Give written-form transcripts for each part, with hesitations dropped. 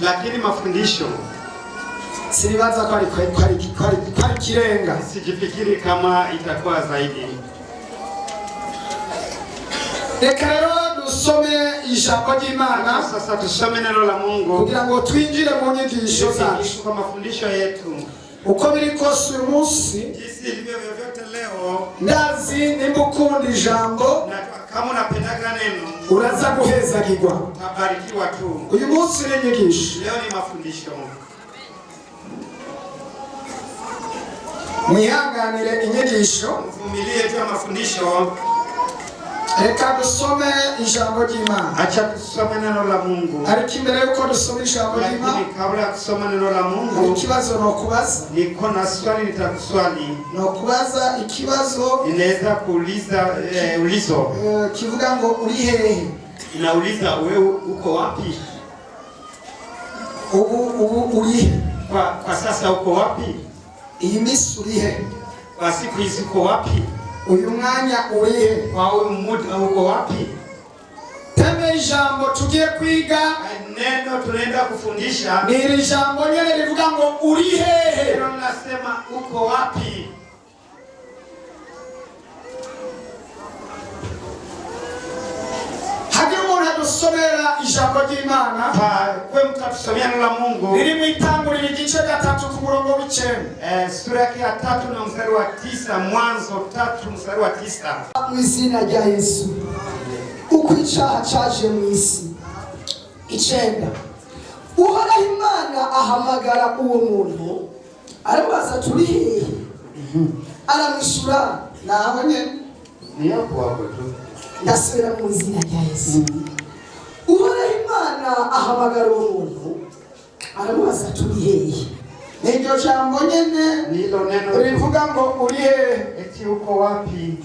Lakini mafundisho sinibaza kwa kirenga. Sijifikiri kama itakuwa zaidi. Reka rero dusome ijambo ry'Imana. Sasa tusome neno la Mungu kugira ngo twinjire mu nyigisho zacu. Kwa mafundisho yetu. Uko biri kose uyu munsi, jinsi ilivyo vyovyote leo, ndazi nimukunda ijambo na kama unapendaga neno uraza guhezagirwa. Utabarikiwa tu. Uyu munsi ni nyigisho. Leo ni mafundisho. Mwihanganire inyigisho. Mvumilie tu mafundisho. Reka dusome ijambo ry'Imana. Acha tusome neno la Mungu. Ariko imbere yuko dusoma ijambo ry'Imana, lakini kabla kusoma neno la Mungu, ikibazo no kubaza. Niko na swali nitakuswali. No kubaza ikibazo inaweza kuuliza ulizo. Kivuga ngo uri hehe? Inauliza wewe uko wapi? Ubu uri kwa sasa uko wapi? Iyi misi uri he? Kwa siku hizi uko wapi? Uyu mwanya uri he? Kwa uyu muda uko wapi? Teme ijambo tugiye kwiga, neno tunaenda kufundisha, ni ijambo nyene rivuga ngo uri hehe? Neno nasema uko wapi? Dusomera ijambo ry'Imana. Kwa mtatusomea neno la Mungu. Riri mu Itanguriro igice cya 3 ku murongo w'9. Sura ya 3 na mstari wa 9, Mwanzo 3 mstari wa 9. Mu izina rya Yesu. Uko icyaha cyaje mu isi. 9. Uhoraho Imana ahamagara uwo muntu, arabaza turi hehe? Aramwishura naho nyene. Niyo kwako tu. Ndasubira mu izina rya Yesu. Uhoraho Imana ahamagara uwo muntu, aramubaza turi hehe? N'iryo jambo nyene nilo neno rivuga ngo uri hehe? Eti uko wapi?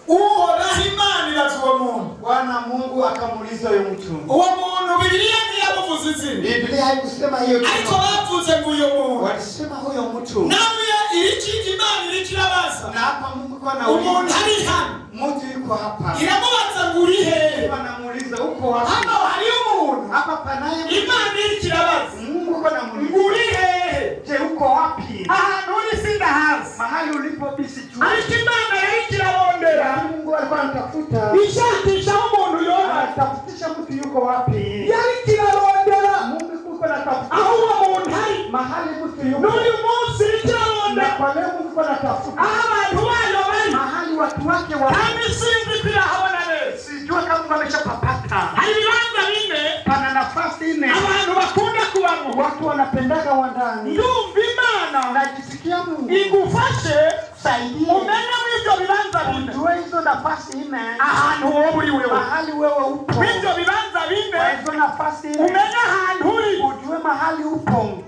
Uhoraho Imana ibaza uwo muntu. Bwana Mungu akamuuliza uyo mtu. Uwo muntu Biblia ntiyamuvuze izina. Biblia haikusema hiyo kitu. Ariko bavuze ngo uyo muntu. Walisema huyo mtu. Nawe iriki Imana irikirabaza. Na hapa Mungu kwa nauliza. Umuntu ari hano. Mtu yuko hapa. Iramubaza ngo uri hehe? Anamuuliza uko wapi? Hano hari umuntu. Hapa panaye Imana irikirabaza. Mungu kwa namuuliza. Uri hehe? Je, uko wapi? Ahantu uri sinda hasi. Mahali ulipo bisi juu. Ariko Imana yarikirarondera. Mungu alikuwa anatafuta. Ishakisha umuntu yona. Anatafutisha mtu yuko wapi? Yarikirarondera. Mungu yuko anatafuta. Aho uwo muntu hari. Mahali mtu yuko. N'uyu munsi irikirarondera. Kwa leo Mungu anatafuta. Abantu bayo bari. Mahali watu wake wa. Kandi sinzi kwirahabona neza. Sijua kama Mungu ameshapapata. Hari ibibanza bine. Pana nafasi 4. Abantu bakunda kubamo. Watu wanapendaga wa ndani. Ndumva Imana. Najisikia Mungu. Igufashe. Saidia. Umenya mw'ivyo bibanza bine. Ujue hizo nafasi 4. Ahantu wowe uri wewe. Mahali wewe upo. Mw'ivyo bibanza bine. Hizo nafasi 4. Umenya ahantu uri. Ujue mahali upo.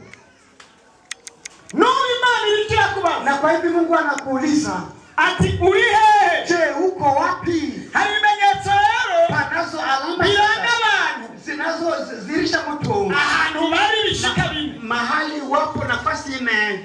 N'ubu Imana irikira kubaza. Na kwa hivi Mungu anakuuliza. Ati uri hehe? Je, uko wapi? Hari ibimenyetso rero. Panazo alama. Biranga abantu. Zinazozirisha mtu. Ahantu bari bishika bine. Mahali wapo nafasi 4.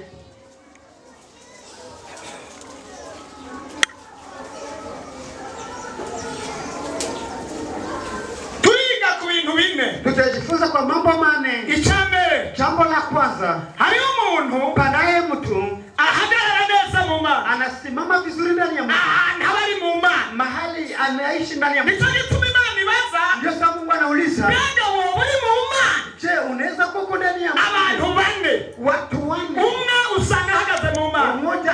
Turiga ku bintu bine. Tutajifunza kwa mambo 4. Icambere. Jambo la kwanza. Hari umuntu. Panaye mtu. Ahagarara neza mu Mana. Anasimama vizuri ndani ya Mungu. Ntabari mu Mana. Mahali anaishi ndani ya Mungu. Nico gituma Imana ibaza. Ndio sababu Mungu anauliza. Mbega wowe uri mu Mana? Je, unaweza kuwa ndani ya Mungu? Abantu 4. Watu 4. Umwe usanga ahagaze mu Mana. Mmoja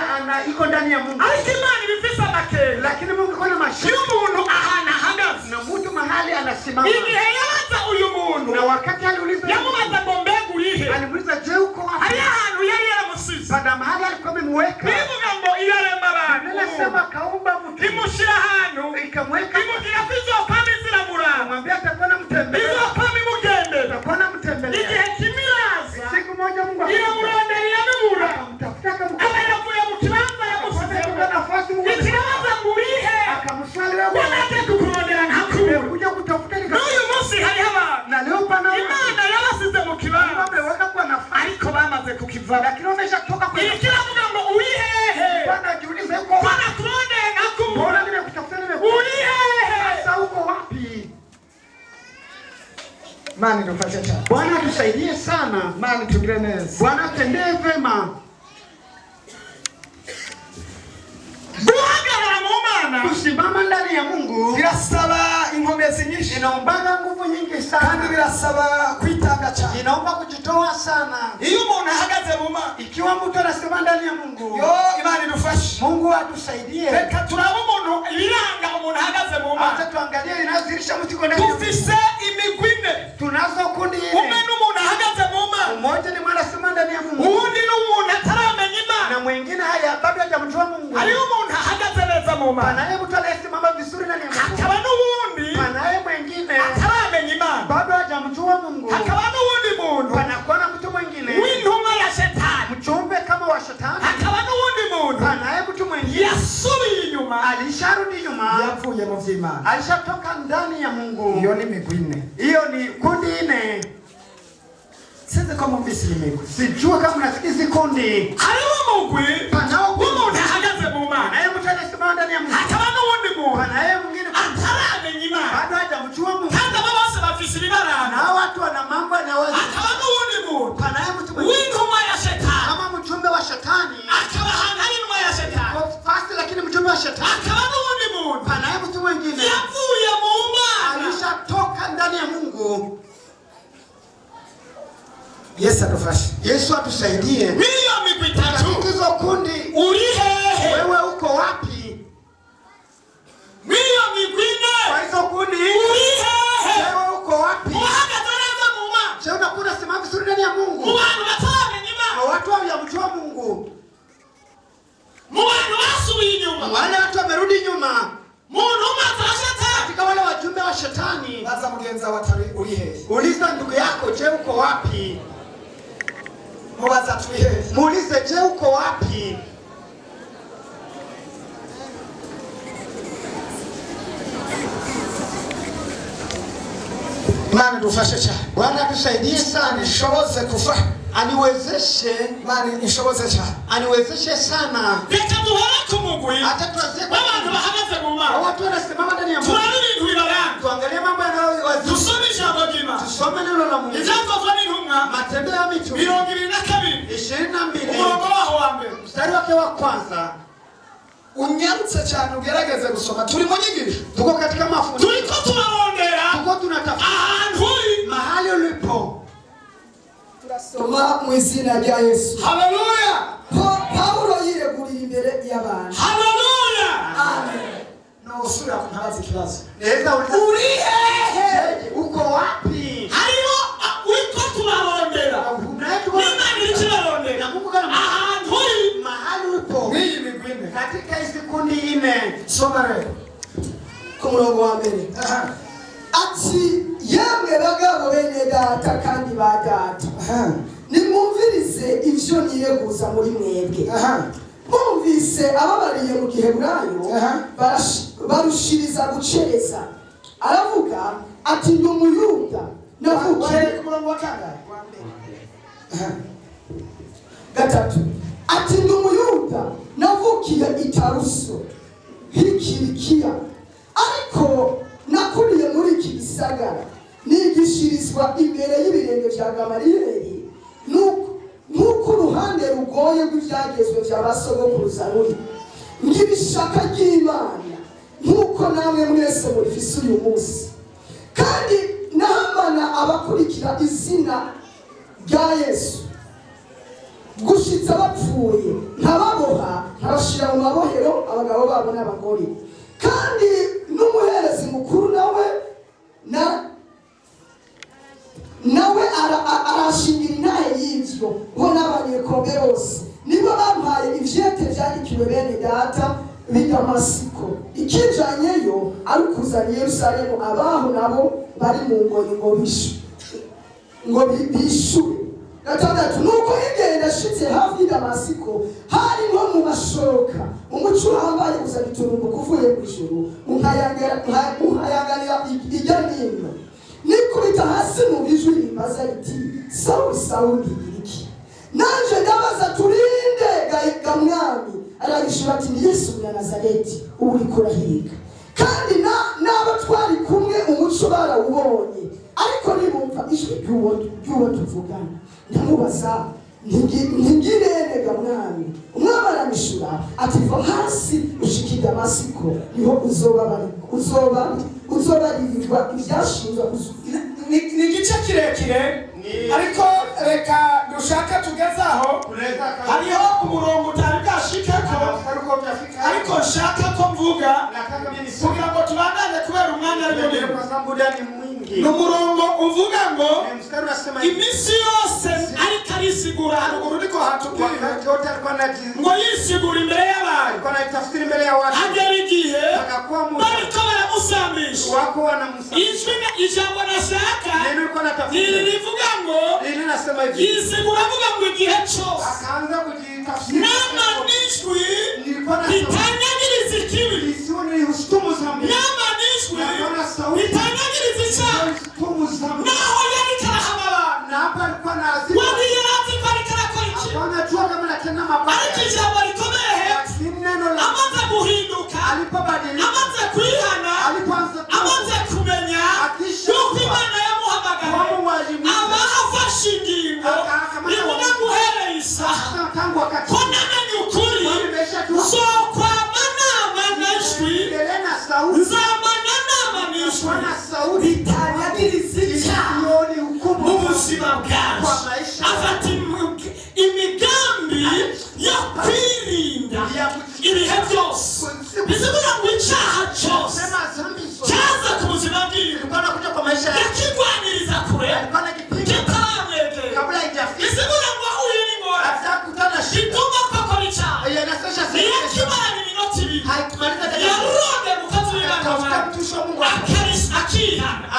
iko ndani ya Mungu. Ariko Imana ibifisa makere. Lakini Mungu kuna mashaka. Umuntu ahana ahagaze. Na mtu mahali anasimama. Igihe yabaza uyu muntu. Na wakati aliuliza. Yamubaza ngo mbega uri he? Alimuuliza je, uko wapi? Hari ahantu yari yaramusize. Baada mahali alikuwa amemweka. Bivuga ngo irarema abantu. Anasema kaumba mtu. Imushira ahantu. Ikamweka. Imugira kwizopami ziramuraba. Mwambia atakuwa namtembelea. Izopami mugende. Atakuwa namtembelea. Igihe kimiraza. Siku moja Mungu iramurondera iramubura. akamtafuta kama. Aba yavuye mu kibanza yamusize. Kuna nafasi Mungu. Ikibaza ngo uri he? Akamswali wewe. Wanataka kukurondera ntakubura. Kuja kutafuta ni. N'uyu munsi hariho abantu. Na leo pana. Imana yabasize mu kibanza. Ameweka kwa nafasi. Ariko bamaze kukiva. Lakini wameshatoka kwa. Ikiravuga ngo uri hehe? Bwana jiulize uko Bwana wapi? kurondera ntakubura. Mbona mimi nakutafuta Uri hehe? Sasa uko wapi? Mani tufashe sana. Bwana tusaidie sana. Mani tugire neza. Bwana tendee vema. Kusimama ndani ya Mungu birasaba inkomezi nyinshi, inaomba nguvu nyingi sana, kandi birasaba kwitanga cyane, inaomba kujitoa sana. Iyo umuntu ahagaze mu Mana, ikiwa mtu anasimama ndani ya Mungu, yo Imana idufashe, Mungu atusaidie. Reka turaba umuntu ibiranga umuntu ahagaze mu Mana, acha tuangalie inazirisha mtu kwa ndani. Tufise imigwine, tunazo kundi ile. Umwe n'umuntu ahagaze mu Mana, mmoja ni mwana simama ndani ya Mungu, uwundi n'umuntu ataramenya Imana, na mwingine haya bado hajamjua Mungu. Ari umuntu ahagaze neza mu Mana, naye mtu anayesimama vizuri ndani ya Mungu. Hakaba n'uwundi, naye mwingine ataramenya Imana, bado hajamjua Mungu. Hakaba n'uwundi muntu, panakuwa na mtu mwingine w'intumwa ya Shetani, mchumbe kama wa Shetani. Hakaba n'uwundi muntu, naye mtu mwingine yasubiye inyuma, alisharudi nyuma, yavuye mu vy'Imana, alishatoka ndani ya Mungu. Iyo ni migwine, hiyo ni kundi ine. Sasa kama mbisi nimeko, sijua kama unasikiza kundi. Hariho mugwi panao umuntu ahagaze mu Mana, naye mtu anasimama ndani ya Mungu. Hakaba n'uwundi muntu, naye mwingine ataramenya Imana, bado hajamjua Mungu. Kandi abo bose bafise ibibaranga, na watu wana mambo yanawaza. Hakaba n'uwundi muntu, naye mtu mwingine w'intumwa ya Shetani, kama mjumbe wa Shetani, akaba hangari intumwa ya Shetani, fast lakini mjumbe wa Shetani. Hakaba n'uwundi muntu, naye mtu mwingine yavuye mu Mana, alishatoka ndani ya Mungu. Yesu atufashe. Yesu atusaidie. Hiyo migwi itatu. Hizo kundi. Uri hehe? Wewe uko wapi? Hiyo migwi ine. Kwa hizo kundi. Uri hehe? Wewe uko wapi? Uhagaze neza mu Mana. Je, unakuna simama vizuri ndani ya Mungu? Mu bantu bataramenya Imana. Watu hawamjua Mungu. Mu bantu basubiye inyuma. Wale watu wamerudi nyuma. Muntu umwe wa Shetani. Katika wale wajumbe wa Shetani. Baza mugenza watari uri hehe? Uliza ndugu yako, je uko wapi? Mubaza turi hehe? Muulize, je uko wapi? Imana dufashe cyane. Bwana tusaidie sana. Ishoboze kufa. Aniwezeshe. Imana ishoboze cyane. Aniwezeshe sana. Reka duhore ku mugwi. Hata tuanze kwa abantu bahagaze mu Mana. Watu wanasimama ndani ya Mungu. Turabira ibintu bibaranga. Tuangalie mambo yanayowazi. Tusome ijambo ry'Imana. Tusome neno la Mungu. Ivyanditswe n'intumwa. Matendo ya Mitume 22. 22. Umurongo waho wa mbere. Mstari wake wa kwanza. Unyarutse cyane ugerageze gusoma. Turi mu nyigisho. Tuko katika mafundisho. Turiko turarondera. Tuko tunatafuta ahantu uri. Mahali ulipo. Turasoma mu izina rya Yesu. Haleluya. Paulo yiregurira imbere y'abantu. Haleluya. Amen. No sura kuntabaza ikibazo. Neza uri hehe? Uko wapi? Hariho uriko turarondera. N'Imana iri kirarondera. Ahantu uri. Mahali ulipo. N'iyi migwine. Katika hizi kundi ine. Soma rero. Ku murongo wa mbere. Ati yemwe bagabo bene data kandi ba data, nimwumvirize ivyo nireguza muri mwebwe. Bumvise ababariye mu Giheburayo barushiriza gucereza. Aravuga ati ndi Umuyuda navukiye ku murongo wa kangahe? Gatatu. Ati ndi Umuyuda navukiye i Taruso Kilikiya, ariko nakuriye muri iki gisagara nigishirizwa imbere y'ibirenge bya Gamaliyeli, nuko uruhande rugoye rw'ibyagezwe bya basogokuruza ruri ngibishaka ry'Imana, nkuko namwe mwese murifise uyu munsi. Kandi nahamana abakurikira izina rya Yesu gushitsa bapfuye, nkababoha nkabashira mu mabohero abagabo babo n'abagore. Kandi n'umuherezi mukuru nawe arashingira intahe y'ivyo, bo n'abanyekombe bose nibo bampaye ivyete vyandikiwe bene data b'i Damasiko, ikijanyeyo ari ukuzana i Yerusalemu abaho nabo bari mu ngoyi ngo bishure. Gatandatu. Nuko igenda ashitse hafi y'i Damasiko, hari nko mu mashoka umuco uhambaye uzana iturumbuka uvuye kw'ijuru unkayanganira ijya n'ino, nikubita hasi mu ijwi rimbaza riti Sawuli Sawuli iki? Nanje ndabaza turinde ga mwami. Arabishura ati ni Yesu wa Nazareti uri kurahiga. Kandi n'abo twari kumwe umuco barawubonye, ariko nibumva ijwi ry'uwo tuvugana ndamubaza ntigirerega mwami. Umwami aramishura ati va hasi ushike i Damasiko niho uzobaririrwa ibyashinzwe. Ni igice kirekire ariko reka dushaka tugezaho. Hariho umurongo utari bwashikeko ariko nshaka ko mvuga kugira ngo tubandane kubera umwanya ari munini. Ni umurongo uvuga ngo iminsi yose ariko arisigura haruguru niko hatubwira ngo yisigura imbere y'abantu agera igihe bariko baramusambisha. Ijambo nashaka rivuga ngo yisigura avuga ngo igihe cyose nama n'ijwi ritanyagiriza ikibi, nama n'ijwi ritanyagiriza icyaha. Naho yari karahama abantu wagiye yarazi ko ariko arakora iki, ariko ijambo rikomeye amaze guhinduka, amaze kwihana, amaze kumenya yuko Imana yamuhamagaye, aba afashe ingingo ivuga ngo uhereye isaha ko namenye ukuri nzokwama nama n'ijwi, nzamana nama n'ijwi ritanyagiriza icyaha mu buzima bwacu. Afata imigambi yo kwirinda ibihe byose. Bisigura ngo icyaha cyose cyaza ku buzima bwiwe yakigwaniriza kure kitaramwegera. Bisigura ngo ahuye n'ingorane ituma akora icyaha ntiyakimara iminota ibiri yaronde mu kazi w'ibanga akihana.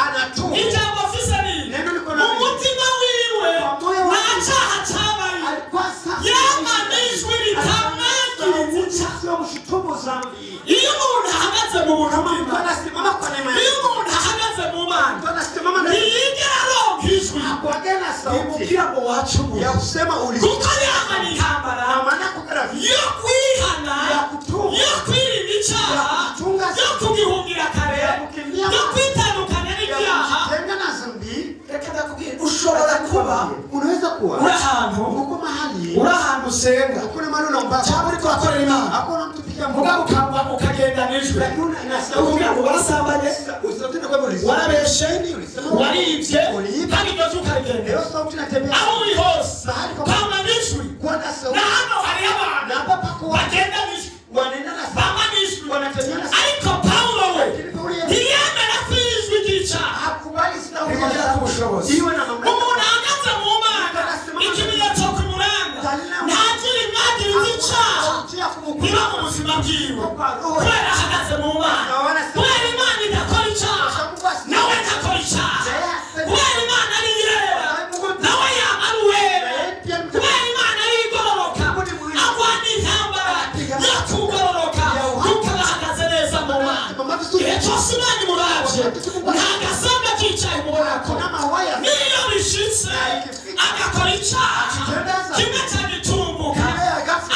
Ijambo afise ni mu mutima wiwe nta cyaha cyabaye, yama n'ijwi ritamwagiriza icyaha. Iyo umuntu ahagaze mu buntu bw'Imana, iyo umuntu ahagaze mu Mana ntiyigera aronka ijwi rimubwira ngo wacumuye, kuko yamara intambara yo kwihana, yo kwirinda icyaha, yo kugihungira kare, yo kwitandukanya n'ibyaha. Reka ndakubwira, ushobora kuba uri ahantu usenga cyangwa uri kuhakorera Imana, mugabo ukagenda n'ijwi ukubwira ngo warasambanye, warabeshe, waribye, kandi byose ukabigenda aho uri hose kama n'ijwi. Na hano hari abantu bagenda n'ijwi, bama n'ijwi, ariko Pawulo we ntiyemera ko ijwi ry'icyaha rimugira ku bushobozi. Umuntu ahagaze mu Mana ikimenyetso kimuranga ntacyo rimwagiriza icyaha niba mu buzima bwiwe, kubera ahagaze mu Mana, kubera Imana idakora icyaha nawe ntakora icyaha, kubera Imana ari yera nawe yaba ari uwera, kubera Imana ari igororoka agwana intambara yo kugororoka kuko ahagaze neza mu Mana. Igihe cyose Imana imuravye nta gasambe kicaye umubonako, niyo bishitse agakora icyaha kimwe cyagitumbuka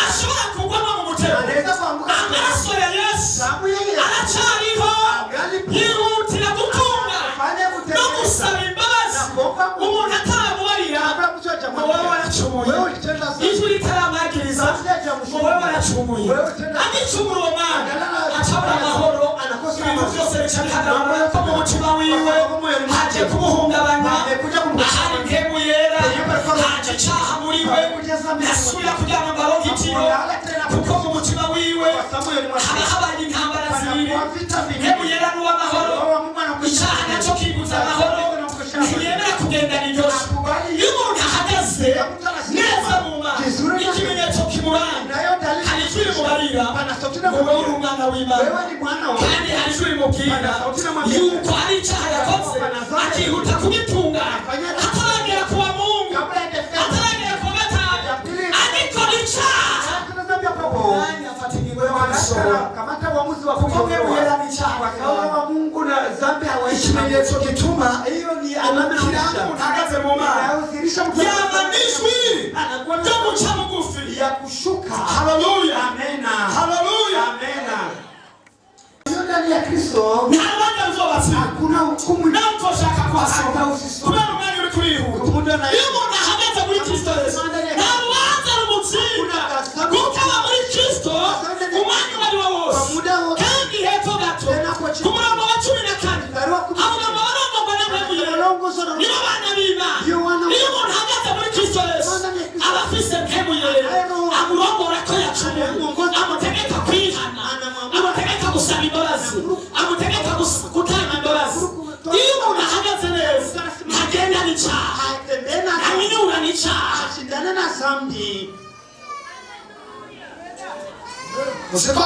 ashobora kugwamo mu mutego, amaraso ya Yesu aracyariho yihutira gutunga no gusaba imbabazi umuntu ataramubarira ngo wowe waracumuye, ijwi ritaramwagiriza ngo wowe waracumuye. Agicumura uwo Mana acabura amahoro, ibintu byose bica bihagarara ko mu mutima wiwe haje kumuhungabanya, ahari ntemu yera, haje icyaha muri we, yasubiye kugira ngo aronke itiro, kuko mu mutima wiwe haba habaye intambara zibiri, ntemu yera n'uw'amahoro, icyaha nacyo kibutsa amahoro, ntiyemera kugendana iryoshye. Iyo umuntu ahagaze neza mu Mana ikimenyetso kimuranga, hari ijwi rimubarira ngo wowe uri umwana w'Imana, kandi hari ijwi rimubwira yuko hari icyaha yakoze akihuta kugitunganya ataragera ku wa Mungu, ataragera ku wa gatanu, agikora icyaha afata ingingo yo kubishobora, kuko mwe muhera n'icyaha ikimenyetso gituma kiranga umuntu ahagaze mu Mana yaba n'ijwi ryo guca bugufi. Haleluya, haleluya. ndani ya Kristo ntabanda uzobatsinda hakuna hukumu na utoshaka kwasoma usisoma kubera umwanya uri kurihuta iyo umuntu ahagaze muri Kristo Yesu nta rubanza rumutsinda kuko aba muri Kristo umwanya uwo ari wo wose kandi hepfo gato ku murongo wa 14 avuga ngo barongorwa n'amabwire nibo bana b'Imana iyo umuntu ahagaze muri Kristo Yesu aba afise mpemu yera amurongora ko yacumuye amutegeka kwihana amutegeka gusaba imbabazi amutegeka gutanga imbabazi iyo umuntu ahagaze neza ntagenda n'icyaha ntaminura n'icyaha ashindana na zambi. Musema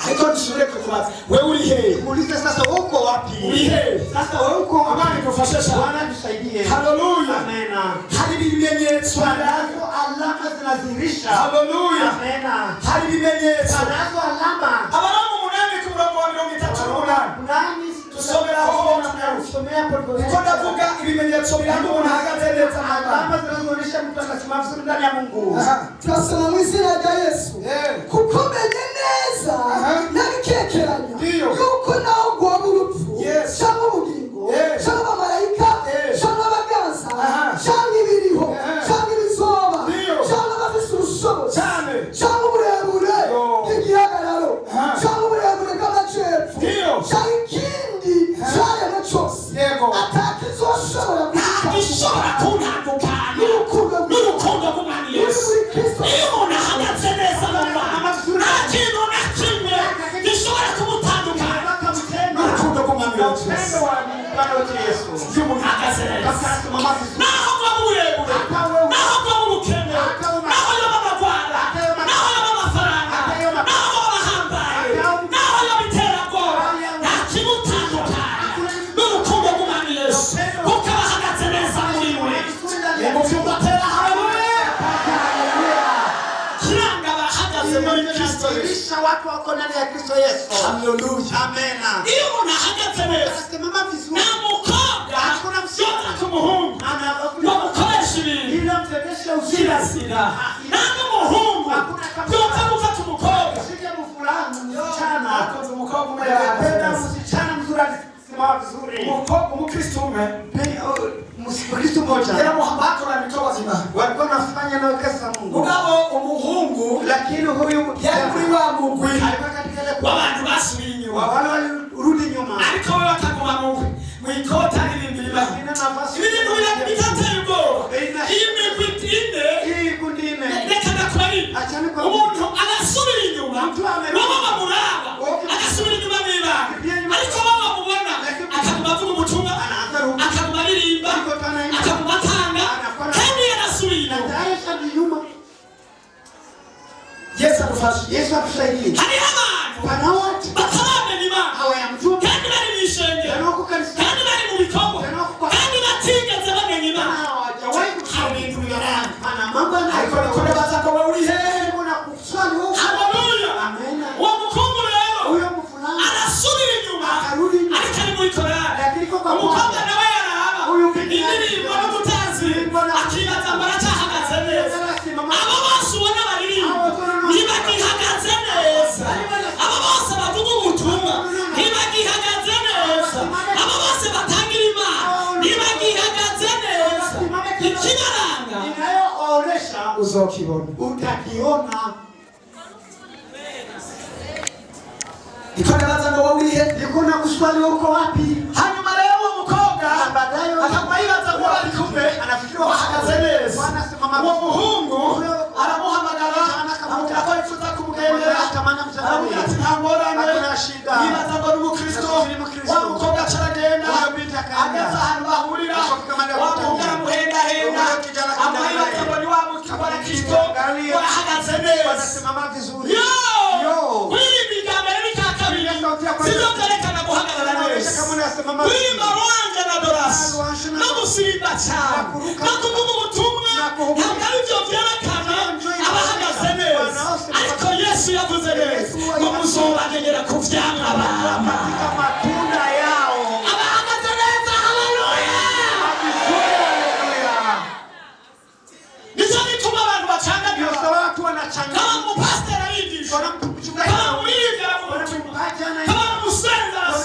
ariko dusubire kukubaza wewe uri hehe? Muulize sasa uko wapi? Uri hehe? Sasa wewe uko wapi? Bwana tufashesha. Bwana tusaidie. Haleluya. Amen. Hari ibimenyetso Banazo alama zinadhihirisha. Haleluya. Amen. Hari ibimenyetso. Banazo alama. Abaramu munani ku murongo wa 38. Nani tusomera aho tusomea hapo. Niko ndavuga ibimenyetso biranga umuntu ahagaze neza alama zinazoonyesha mtu anasimama vizuri ndani ya Mungu. Turasoma mu izina rya Yesu. Kuko menye neza nabikekeranya yuko naho guha urupfu cyangwa ubugingo cyangwa abamarayika cyangwa abaganza cyangwa ibiriho cyangwa ibizoba cyangwa abafise ubushobozi cyangwa uburebure bw'igihagararo cyangwa uburebure bw'amajepfo cyangwa ikindi cyaremwe cyose atakizoshobora kuntandukanya n'urukundo rw'Umwami Yesu. Iyo umuntu ahagaze neza mu Mana nta kintu na kimwe gishobora kumutandukanya n'urukundo rw'Umwami Yesu. Iyo umuntu ahagaze neza naho bwa burebure naho bwa ubukene naho yaba amagwara naho yaba amafaranga naho abahambaye naho yaba iterabwoba nta kimutandukanya n'urukundo rw'Umwami Yesu kuko aba ahagaze neza muri we. Umuvyumva atera haleluya. Kiranga abahagaze muri Kristo Yesu. Watu wako ndani ya Kristo Yesu. Haleluya. Amen. Iyo umuntu ahagaze neza Simama vizuri. nta mukobwa yota ku muhungu bamukoresha ibintu Inamtetesha kirasira nta n'umuhungu yota gufata umukobwa Usije mfulani msichana. akoze umukobwa umwe Penda msichana mzuri alisimama vizuri. umukristo umwe Mkristo mmoja. bakorana imitoba zima Walikuwa wanafanya na kazi za Mungu. mugabo umuhungu Lakini huyu yari kuri wa mugwi alikuwa katika ile w'abantu basubiye inyuma wale walirudi nyuma. ariko we bakaguma mu ikota n'ibindi Ina nafasi. ibintu birateye ubwoba iyi migwi ine Hii kundi ine. reka ndakubarira Achani kwa umuntu agasubira inyuma baba bamuraba agasubira inyuma mw'ibanga ariko baba bamubona akaguma avuga ubutumwa akaguma aririmba akaguma atanga kandi yarasubiye inyuma. Yesu adufashe. Yesu atusaidie. Hariho abantu Pana watu bataramenya Imana hawayamjua kandi bari mu ishengero kandi bari mu bikorwa kandi batigeze bamenya Imana. hawajawahi kusoma Ibintu bibaranga. Pana mambo ariko ndabaza ko wowe uri hehe? kuna kuswali huko. Haleluya. Amen. Uwo mukungu rero Huyo mfulani arasubira inyuma akarudi nyuma. ariko ari muri korali. Lakini kwa Umukobwa nawe yarahaba Huyu pekee yake. indirimbo n'umutazi akibaza ngo aracyahagaze neza. Abo bose ubona baririmba ntibagihagaze neza. Abo bose bavuga ubutumwa ntibagihagaze neza. Abo bose batangira Imana ntibagihagaze neza. Ikibaranga inayoonesha uzokibona. utakiona. Niko ndabaza ngo wowe uri he? Niko na kuswali huko wapi? Hanyuma rero uwo mukobwa Baadaye akaguma yibaza ngo bari kumwe anafikiriwa bahagaze neza. wanasimama Uwo muhungu aramuhamagara amubwira ko yifuza kumugendera aramubwira ati nta ngorane yibaza ngo ni umukristo. Wa mukobwa acaragenda ageze ahantu bahurira wa muhungu aramuhendahenda amuha yibaza ngo ni wa mukristo warahagaze neza. wanasimama vizuri. Kuririmba mbere n'icya kabiri sibyo byerekana guhagarara neza. Kuririmba ruhanje na dorasi no gusimba cyane no kuvuga ubutumwa ntabwo ari byo byerekana abahagaze neza. Ariko Yesu yavuze neza ngo muzobamenyera ku vyamwa bama. Matunda yao. Abahagaze neza, haleluya. Nicyo gituma abantu bacanganyira. Watu wanachanganya. Kama umupasiteri arigisha, kama umuririmbyi aravuga ubutumwa, kama umusenzi arasenga,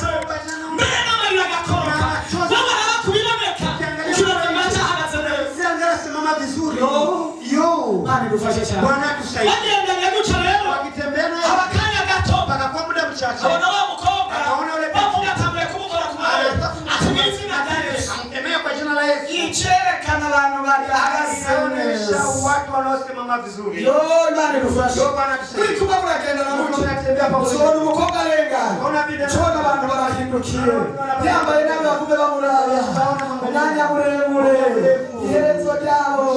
Yo. Bwana tufashe sana. Bwana tusaidie. Bagenda nyaguca rero. Wakitembea naye. Abakanya gato. Mpaka kwa muda mchache. Abona wa mukobwa. Akaona yule bavuga atambuye kumukora ku maboko. Atumizi na Yesu. Amkemea kwa jina la Yesu. Icherekana abantu bari hagati. Inaonyesha watu wanaosimama vizuri. Yo Bwana tufashe. Yo Bwana tusaidie. Kuri kuba muragenda na muco. Unatembea pamoja. Uzobona umukobwa arenga. Chona abantu barahindukiye. Yambaye nawe bavuge bamuraba. Umwanya muremure. Iherezo ryabo.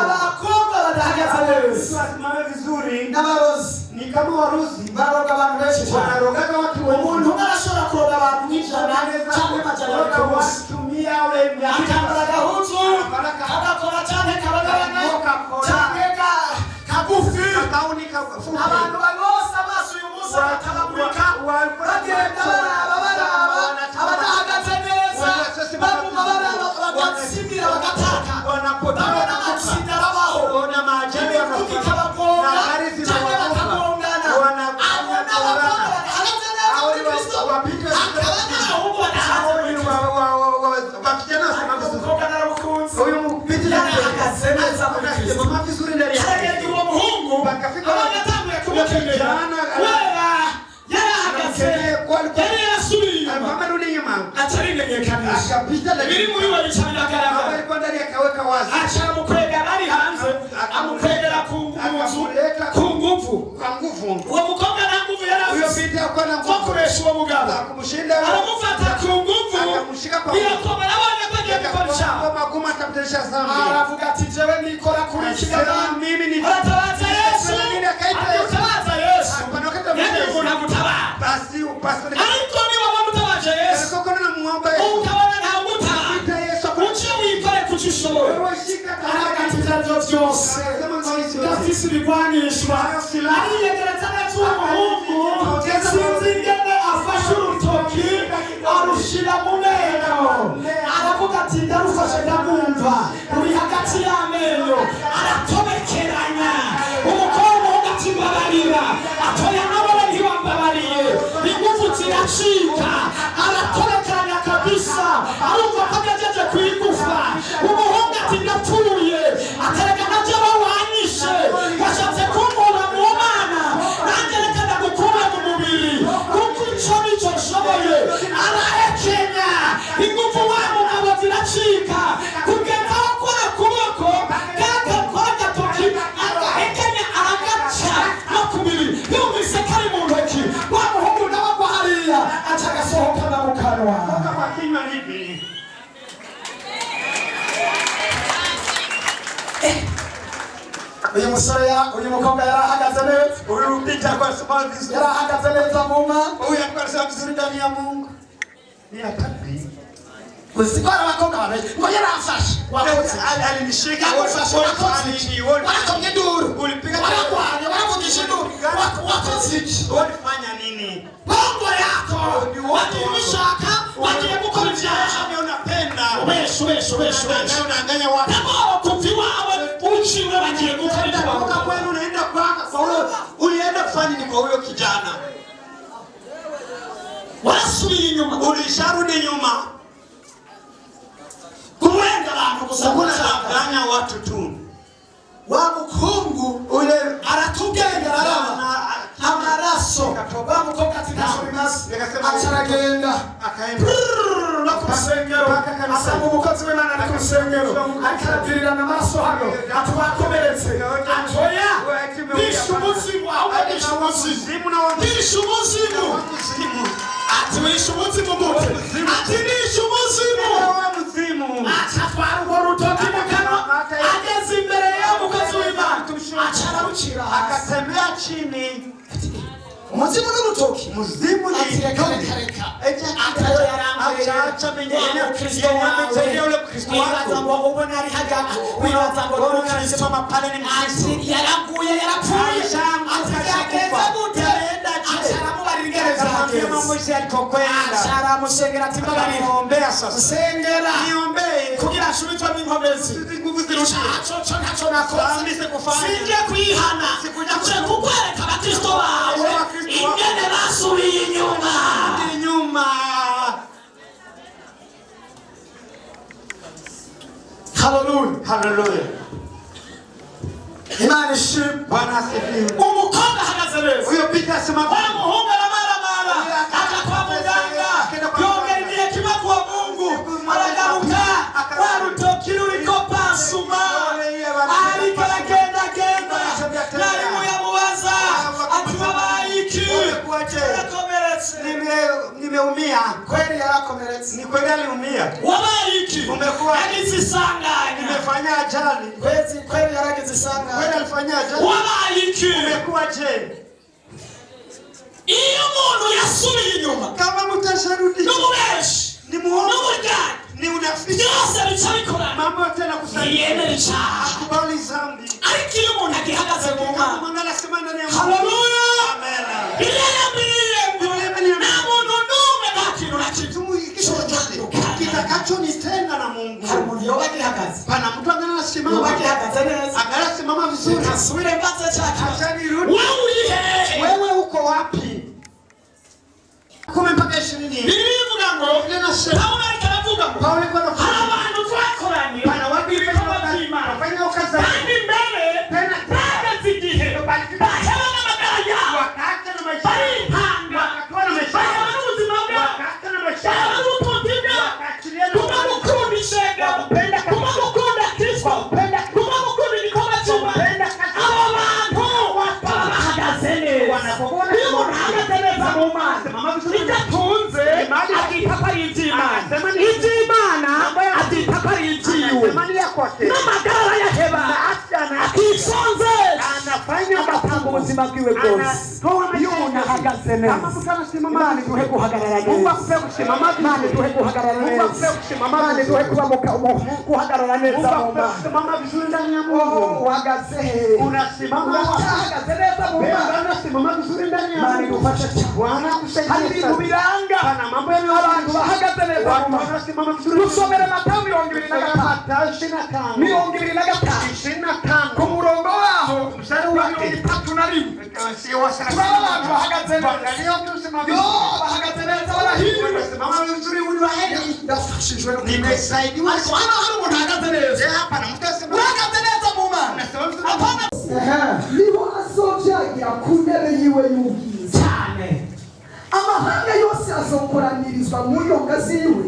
Abakobwa badahagaze neza. Wasimame vizuri. N'abarozi. Ni kama waruzi. Baroga abantu benshi cyane. Wanarogaga watu wengi. Umuntu arashobora kuroga abantu n'ijana cyangwa amajana ku munsi. Watumia ule myaka. Akambara agahuzu. Agakora cyane kabagabanya. Cyangwa kagufi. Abantu bose amaso uyu munsi akababurika. Bagenda baraba. Abadahagaze neza. Baguma baraba bagatsimbira bagataka. Babona amatsinda arabaho. Imivugo ikabagonga. Cyangwa bakagongana. Abo n'abakobwa badahagaze neza muri Kristo. Hakaba n'abahungu badahagaze neza. Umukobwa naramukunze. Yarahagaze neza muri Kristo. Haragenda uwo muhungu. Abagatanguye kumukemera. Kubera yarahagaze. Yari yarasubiye inyuma. Atarimenyekanisha. Biri muri we bica biragaragara. Aca amukwega ari hanze. Amukwegera ku nguvu. Uwo mukobwa nta nguvu yari afise. Kokoresha uwo mugabo. Aramufata ku nguvu. Birakomera abana ko agiye gukora icyaha. Aravuga ati jewe nikora kuri kigana. Aratabaza Yesu. Aratabaza Yesu. Yende umuntu agutabara. Ariko niba wamutabaje Yesu. Utabona nta gutara. Uciye wikore kuco ushoboye. Aragatiza byose. Gafise ibigwanishwa. Ariyegereza neza uwo muhungu. Sinzi ingene afashe urutoki arushira mu menyo. Aravuga ati ndarufashe ndamwumva. Uri hagati y'amenyo. Aratobekeranya. Umukobwa ugati mbabarira. Atoya nabone ntibambabariye. Ingufu ziracika. Aratobekeranya kabisa. Arumva ko agejeje kwigufa. Umuhungu ati ndapfuye. Atereka navyo bawanyishe. Bashatse kumbura mu mana. Nanjye reka ndagukura mu mubiri. Kuko ico nico nshoboye. Arahekenya. Ingufu wa mugabo ziracika. Kugeza aho kwa kuboko. Kwa gatoki. Agahekenya aragaca no ku mubiri. Yumvise kari mu ntoki. Wa muhungu nawe agwa hariya. Aca agasohokana mu kanwa. Uyu musore uyu mukobwa yarahagaze neza. Yarahagaze neza mu Usikora abakobwa babiri ngo yarafashe. Alinishika wakomye duru. Warakwanya waravugisha duru. Wakoziki. Ulifanya nini? Bongo yako. Wakimushaka wakiye gukora ibyaha. Unapenda. Ubesho. Unanganya watu. Nabo kuviwa uchiwe wakiye gukora ibyaha. Kwa kweli unaenda kwa huyo ulienda kufanya nini kwa huyo kijana? Warasubiye inyuma. Ulisharudi nyuma. Kurenga abantu kusabanya watu tu. Wa mukungu ule aratugenda araba amaraso. Wa mukobwa ati nashobimasi. Acaragenda. Akaenda. No kusengero. Asanga umukozi w'Imana ari ku rusengero. Akarabyirirana amaraso hano. Atubakomeretse. Atoya. Bisha umuzimu. Ahubwo bisha umuzimu. Bisha umuzimu. Ati bisha umuzimu gute? Ati bisha umuzimu. Atafara urwo rutoki mu kanwa. Ageze imbere y'umukozi w'Imana. Acararucira hasi. Akatembea chini. Umuzimu n'urutoki. Muzimu ni reka. Atayo yarambuye. Acha mengine Kristo wamesaidia ule Kristo wako. Wibaza ngo ubona ari haga. Wibaza ngo Kristo mapale ni Kristo. Yaraguye yarapfuye. Atagenda gute? Acaramubaririgereza. Mmoja alikokwenda. Acaramusengera ati mbabarira. Niombea sasa. Sengera. Niombee. Kugira ashubitwe n'inkomezi. Nguvu zirusha. Ntacyo nakoze. Sinje kwihana. Nje kukwereka abakristo bawe. Ingene basubiye inyuma. Hallelujah. Imana ishimwe. Bwana asifiwe. Umukobwa ahagaze neza. Huyo Peter asema umuhungu aramara aja kwa muganga yongera igihe kimwe kuwa Mungu aragaruka warutoki ruriko pasuma ariko aragenda mwarimu yamubaza ati wabaye iki? Yarakomeretse. Nimeumia. Kweli yarakomeretse. Ni kweli aliumia. Wabaye iki? Umekuwa yagize isanganya. Nimefanya ajali. Kweli yaragize isanganya. Kweli alifanya ajali. Wabaye iki? Umekuwa je? Iyo umuntu yasubiye inyuma Kama mutasharudi n'umubeshi ni muongo n'umuryango ni unafiki byose bica bikorana mambo yote nakusaidia yemera icyaha akubali zambi ariko iyo umuntu agihagaze mu Mana Mungu anasema ndani ya haleluya amen Biblia na muntu n'umwe nta kintu na kimwe kitakachonitenga na Mungu. hari umuntu yoba agihagaze Pana mtu anasimama yoba agihagaze neza anasimama vizuri asubire mbaze cyane atanirudi wewe uri hehe wewe uko wapi? 10 mpaka 20 bivuga ngo ninasema Paulo aravuga ngo Paulo alikuwa hari abantu twakoranye pana watu wafanya kazi kandi mbere tena bageze igihe baheba n'amagara yabo wakati na maisha barihanga baheba n'ubuzima bwabo baheba n'ubutunzi bwabo kuba gukunda ishenga kuba gukunda Kristo kuba gukunda igikorwa cy'Imana abo bantu baba bahagaze neza iyo umuntu ahagaze neza mu Mana icyo atunze akita ko ari iby'Imana akita ko ari iby'iwe n'amagara yaheba akisonze anafanya agatanga ubuzima bwiwe bwose iyo umuntu ahagaze neza Imana iduhe guhagarara neza Imana iduhe guhagarara neza Imana iduhe guhagarara neza mu Mana unasimama vizuri ndani ya Mungu. uhagaze Unasimama uhagaze neza mu Mana unasimama vizuri ndani ya Imana Mungu. igufasha cyane Bwana hari kusaidia ibintu sana. biranga Pana mambo yanayo abantu bahagaze neza mu Mana wanasimama vizuri. dusomere Matayo 25 Mathayo 25 ku murongo waho mstari wa 31 sio wa 30. turaba abantu bahagaze neza Angalia unasimama yo vizuri. bahagaze neza barahirwa Unasimama vizuri uri wa heri. ndafashijwe no Nimesaidiwa. ariko hano hari umuntu ahagaze neza Hapa na mtu asimama. uhagaze neza mu Mana Unasimama vizuri. apana niho azovyagira ku ntebe yiwe y'ubwiza cyane amahanga yose azokoranirizwa mu nyonga ziwe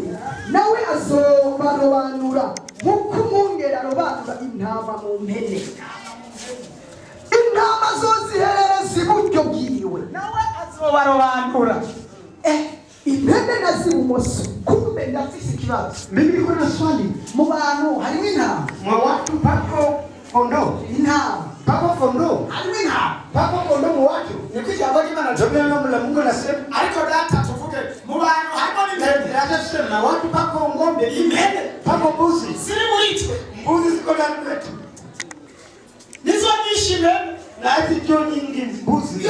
nawe azobarobanura nk'uko umwungeri arobanura intama mu mpene intama zoziherereza iburyo bwiwe nawe azobarobanura impene na z'ibumoso kumbe ndafise ikibazo Mimi niko na swali. mu bantu harimo intama Mwa watu pako kondoo. intama Pako kondoo. harimo intama Pako kondoo mu watu. niko ijambo ry'Imana Ndio neno la Mungu nasema. ariko data tuvuge mu bantu harimo n'impene Hata tuseme watu pako ng'ombe, impene pako mbuzi. ziri muri twe Mbuzi ziko ndani yetu. nizo nyinshi impene Na hizi ndio nyingi mbuzi.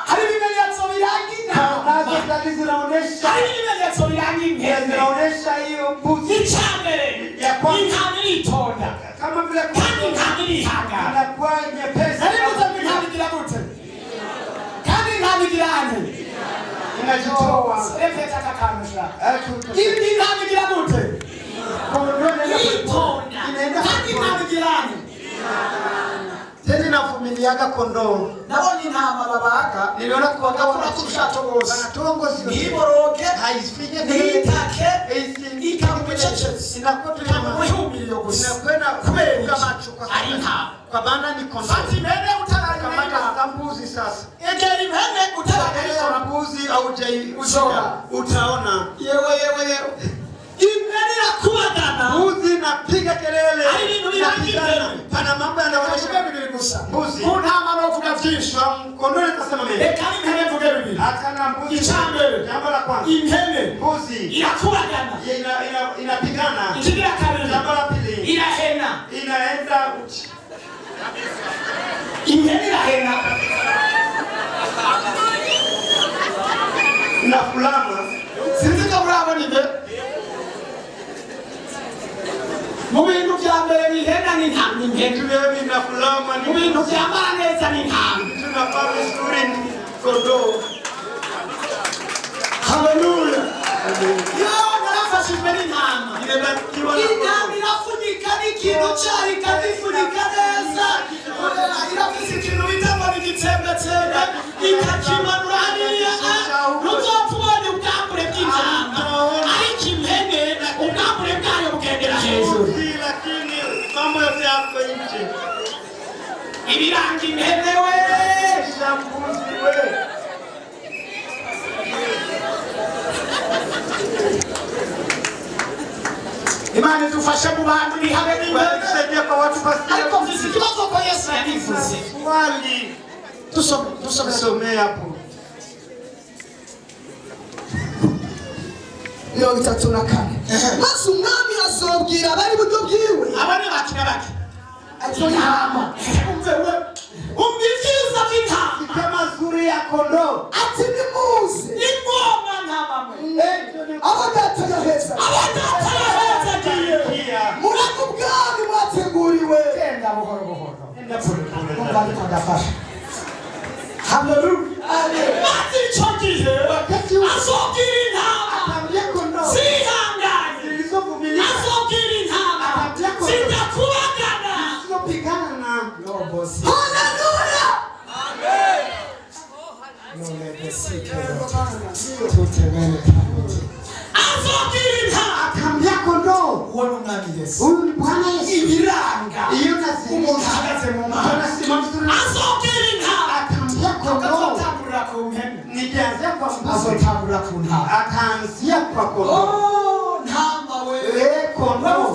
hari ibimenyetso biranga intama Nazo tati zinaonesha. hari ibimenyetso biranga impene Zinaonesha hiyo mbuzi. icyambere intama iritonda Kama vile kandi intama irihangana inakuwa nyepesi. ari muze intama igira gute kandi intama igira hane Inajitoa. repeta akakamesha Atu. intama igira gute Kondoo iritonda inaenda kandi intama igira hane tena inavumiliaga kondoo. nabonye intama babaga Niliona bagakora ku rushato rwose wanatoa ngozi yote. ntiboroge Haisifike ntitake Isi ikamucecetse inakuwa ikamuhumiriyo gusa inakwenda kubera kufunga iki? macho kwa ari intama kwa maana ni kondoo. fata impene utarayimenya Kamata mbuzi sasa. egera impene Kama utarayimenya mbuzi au jai Uzoona. utaona. yewe impene irakubagana Mbuzi napiga kelele. Ari ibintu birangiye. Napigana. Pana mambo yanaonyesha tuvuge bibiri gusa mbuzi. ku ntama novuga byinshi Kondoo nikasema mimi. reka n'impene mvuge bibiri Hata na mbuzi. Icyambere. Jambo la kwanza. impene Mbuzi irakubagana inapigana. ikigira kabiri Jambo la pili. irahena Inaenda uchi. impene irahena Na fulama. sinzi ko murabona ibyo mu bintu bya mbere bihena ni intama impene Tulevi na fulama mu ni bintu byambara neza ni intama tunavaa vizuri ni kondoo. haleluya yo narafashijwe n'intama Inabarikiwa na intama irafunika n'ikintu cyayo ikagifunika neza wako nje. Ibiranga impenewe. Shambuzi we. Imana tufashe mu bantu bihabe n'imwe. Tusaidia kwa watu basi. Ariko mfise ikibazo ko Yesu yabivuze. Swali. Tusome hapo. 34. Maze umwami azobwira abari buryo bwiwe. Abane bakina bake. Intama. Umviriza intama. Kama zuri ya kondoo. Ati nimuze. Ingoma ntama mwe. Abadata yaheza. Abadata yaheza giye. Murago bwami mwateguriwe. Genda buhoro buhoro. Enda pole pole. Kumbali kondafasha. Hallelujah. Amen. Mati chokihe. Wakati azokira intama. atamlia kondoo. Sihanganye. Zilizovumilia. Azokira intama. Sitakubagana. Zilizopigana na Lobosi. Hallelujah. Amen. Azokira intama. atamlia kondoo. Uwo n'umwami Yesu. Huyu ni Bwana Yesu. Ibiranga. Iyo nazima. Umuntu ahagaze mu mahanga. Tunasema mzuri. Azokira intama. Atamlia kondoo. Azotangurira ku mpene. Nikianzia kwa mbuzi. Azotangurira ku ntama. Ataanzia kwa kondoo. Oh, ntama we. Kondoo.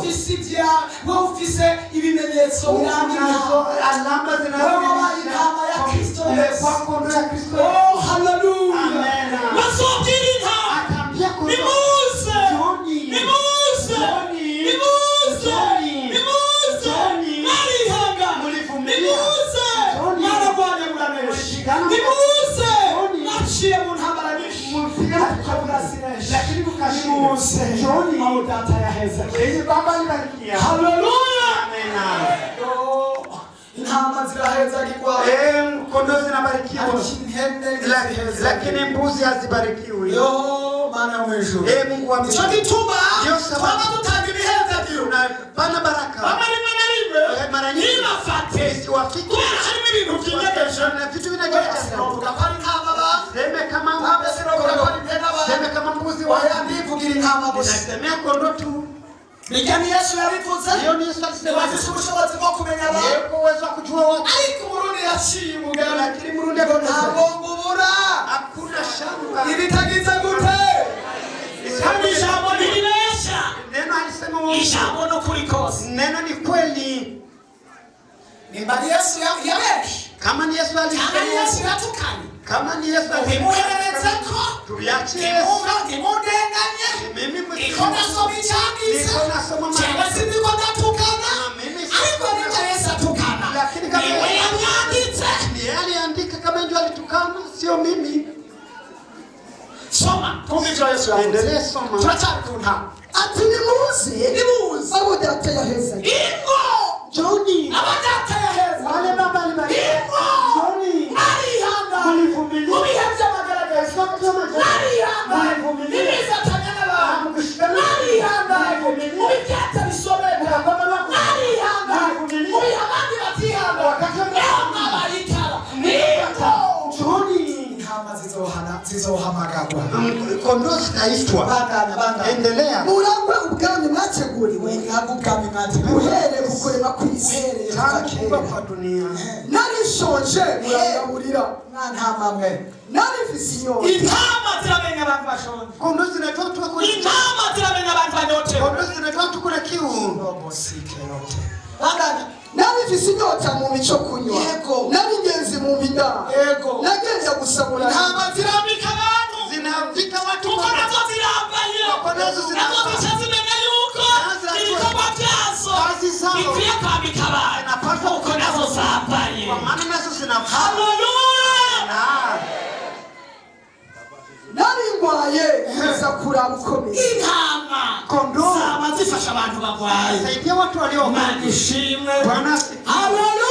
Wewe ufise ibimenyetso biranga Unazo alama zinazoonyesha kwa kondoo ya Kristo. Oh, hallelujah. Amen. Wasokira intama. Atambia kondoo. Nimuze. Joni. Nimuze. Joni. Nimuze. Joni. Nimuze. Joni. Narihanga. Mulivumilia. Nimuze. Joni. Narabonye muranesha. Mulishikana. Nimuze. Joni. Naciye mu ntambara nyinshi. Mulipigana Kabla sineshi. lakini mkashinda. Nimuze. Joni. Au data ya heza. Yeye Baba alibarikia. Hallelujah. Amen. Oh, intama zirahezagirwa. Kondoo zinabarikiwa. Lakini mbuzi hazibarikiwi. Yo, mana mwisho. Mungu wa Ico gituma Ndio sababu. twaba dutanga ibihezagiro. Pana baraka. Baba rimwe na rimwe Mara nyingi nibafate. siwafiki. Kubera harimo ibintu by'inyegeje. Na vitu vinajificha. Novuga ko ari intama ba. Seme kama Ntabwo sinovuga ko ari impene ba. Seme kama mbuzi wa. Oya ndivugira intama gusa. Nasemea kondoo tu. Bijya ni Yesu yabivuze. Hiyo ni Yesu alisema. Bafise ubushobozi bwo kumenya abantu. Yego uwezo wa kujua watu. Ariko Umurundi yaciye umugani. Lakini Murundi akona. ngubura. Hakuna shamba. Ibitagize gute? Kandi ijambo ntiribesha. Neno alisema uongo. Ijambo no kuri kose. Neno ni kweli. Nimba Yesu yabesha. Kama ni Yesu alisema. Kama Yesu yatukanye. Kama ni Yesu alisema. Ubimuhererezeko. Tubiache Yesu. Nimudenganye. Mimi Iko nasoma icyanditse. Niko nasoma Cyangwa se ndiko ndatukana. Ariko nibyo Yesu atukana. Lakini kama niwe yanyanditse. Ni yeye aliandika kama ndio alitukana, sio mimi. Soma. Kumbe Yesu yavuze. Endelee soma. Turacyari ku ntama. Ati nimuze. Nimuze. Abadata yaheza. Ingo. Joni. Abadata yaheza. Wale baba alibariki. Joni. Arihanga. Mulivumilia. Mubihevye amagaragazo. Arihanga. Mulivumilia. Ibifatanya n'abantu. Mukushikana. Arihanga. Mulivumilia. Mubibyatsa bisobeka. Arihanga. Mulivumilia. Mubiha abandi batihanga. Wakati wa Yama barikara. Ingo. Joni. Intama zizohamagagwa. Kondoo zitaitwa. Bandanya. Endelea. Murangwe ubwami mwateguriwe. Ubwami mwateguriwe. Uhereye ku kurema kw'isi. Tangu kuva kwa dunia. Narishonje murangaburira. Ntama mwe. Narifise inyota. Intama ziramenya abantu bashonje. Kondoo zinatoa tu kuna Intama ziramenya abantu banyotewe. Kondoo zinatoa tu kuna kiu. Bandanya. Narifise inyota mu mico kunywa. Yego. Nari ingenzi mu bida. Yego. Nagenda gusabura. Intama zirambika abantu. Zinavika watu. Kuko nazo zirambaye. Nazo Nazo zica zimenya yuko ibikorwa byazo kazi zao. bikwiye kwambika abantu. Kuko nazo zambaye. Kwa maana nazo zinavaa. Hallelujah. Nari ngwaye nza kuraba ukomeye. Intama. Kondoo. Zaba zifasha abantu bagwaye. Saidia watu walio. Imana ishimwe. Bwana. Hallelujah.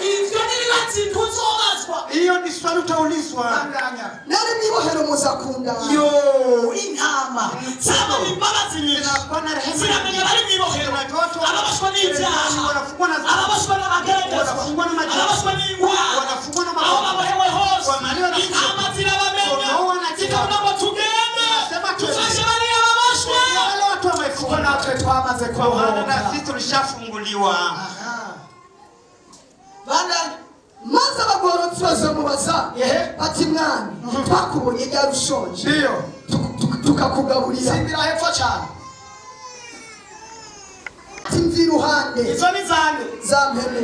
Ivyo n'ibibatsi ntuzobazwa. Hiyo ni swali utaulizwa. Bandanya. Nari mwibohero muzakunda. Yo, intama zaba imbabazi nyinshi Zinakuwa na rehema. ziramenya bari mwibohero ababashwa n'ibyaha Wanafungwa na ababashwa n'abageragezwa Wanafungwa n'amajyambere. ababashwa n'indwara Wanafungwa aho n'amahoro. babohewe hose Wamaliwa na intama zirabamenya Kondoo wanajua. zikavuga ngo tugende Sema twende. dufashe bariya babashwa Wale watu kuko wamefungwa. natwe twamaze Kwa maana kubohoka. na sisi tulishafungwa. kuamuliwa. Bana maze abagororotsi bazomubaza ati mwami twakubonye ryari ushonje ndio tukakugaburira simbira hepfo cyane timvi iruhande izo ni zande za mpene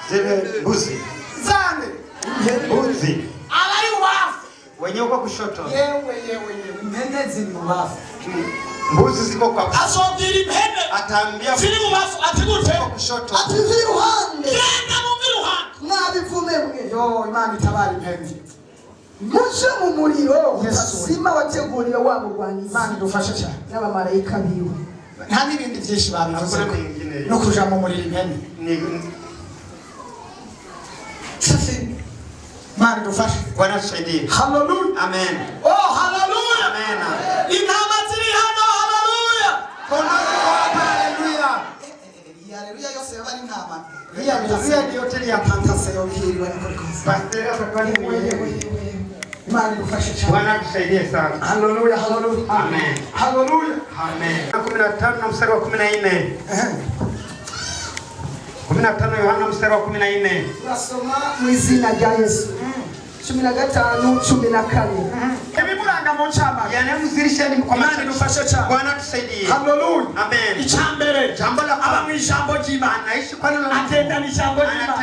Zile mbuzi. zande Mbuzi. alai wafu Wenye uko kushoto. yewe impene ziri mu bafu Mbuzi ziko kwa kushoto. azobwira impene Ataambia ziri mu bafu ati gute kwa kushoto. ati mvi iruhande genda mu biruhande mwabivume mwe yo imana itabara impene muje mu muriro Yesu. sima wateguriye wa mugwanizi imana idufashe cyane n'abamarayika biwe nta n'ibindi byinshi babivuze Hakuna mwingine. no kuja mu muriro impene sisi imana idufashe Bwana tusaidie. haleluya Amen. oh haleluya Amen. intama ziri hano haleluya Haleluya. haleluya yose yaba ari intama Haleluya ni hoteli ya pantase yobwirwa niko rikoze Pastor atakuwa ni mwenyewe. imana idufashe cyane Bwana tusaidie sana. haleluya haleluya Amen. haleluya Amen. 15 na mstari wa 14. 15 Yohana mstari wa 14. turasoma mu izina rya Yesu 15:14 ibimuranga mu cyama Yanamzirisha ni kwa imana maana idufashe cyane Bwana tusaidie. haleluya Amen. icyambere Jambo la aba mu ijambo ry'imana anaishi kwa neno la Mungu. agenda n'ijambo ry'imana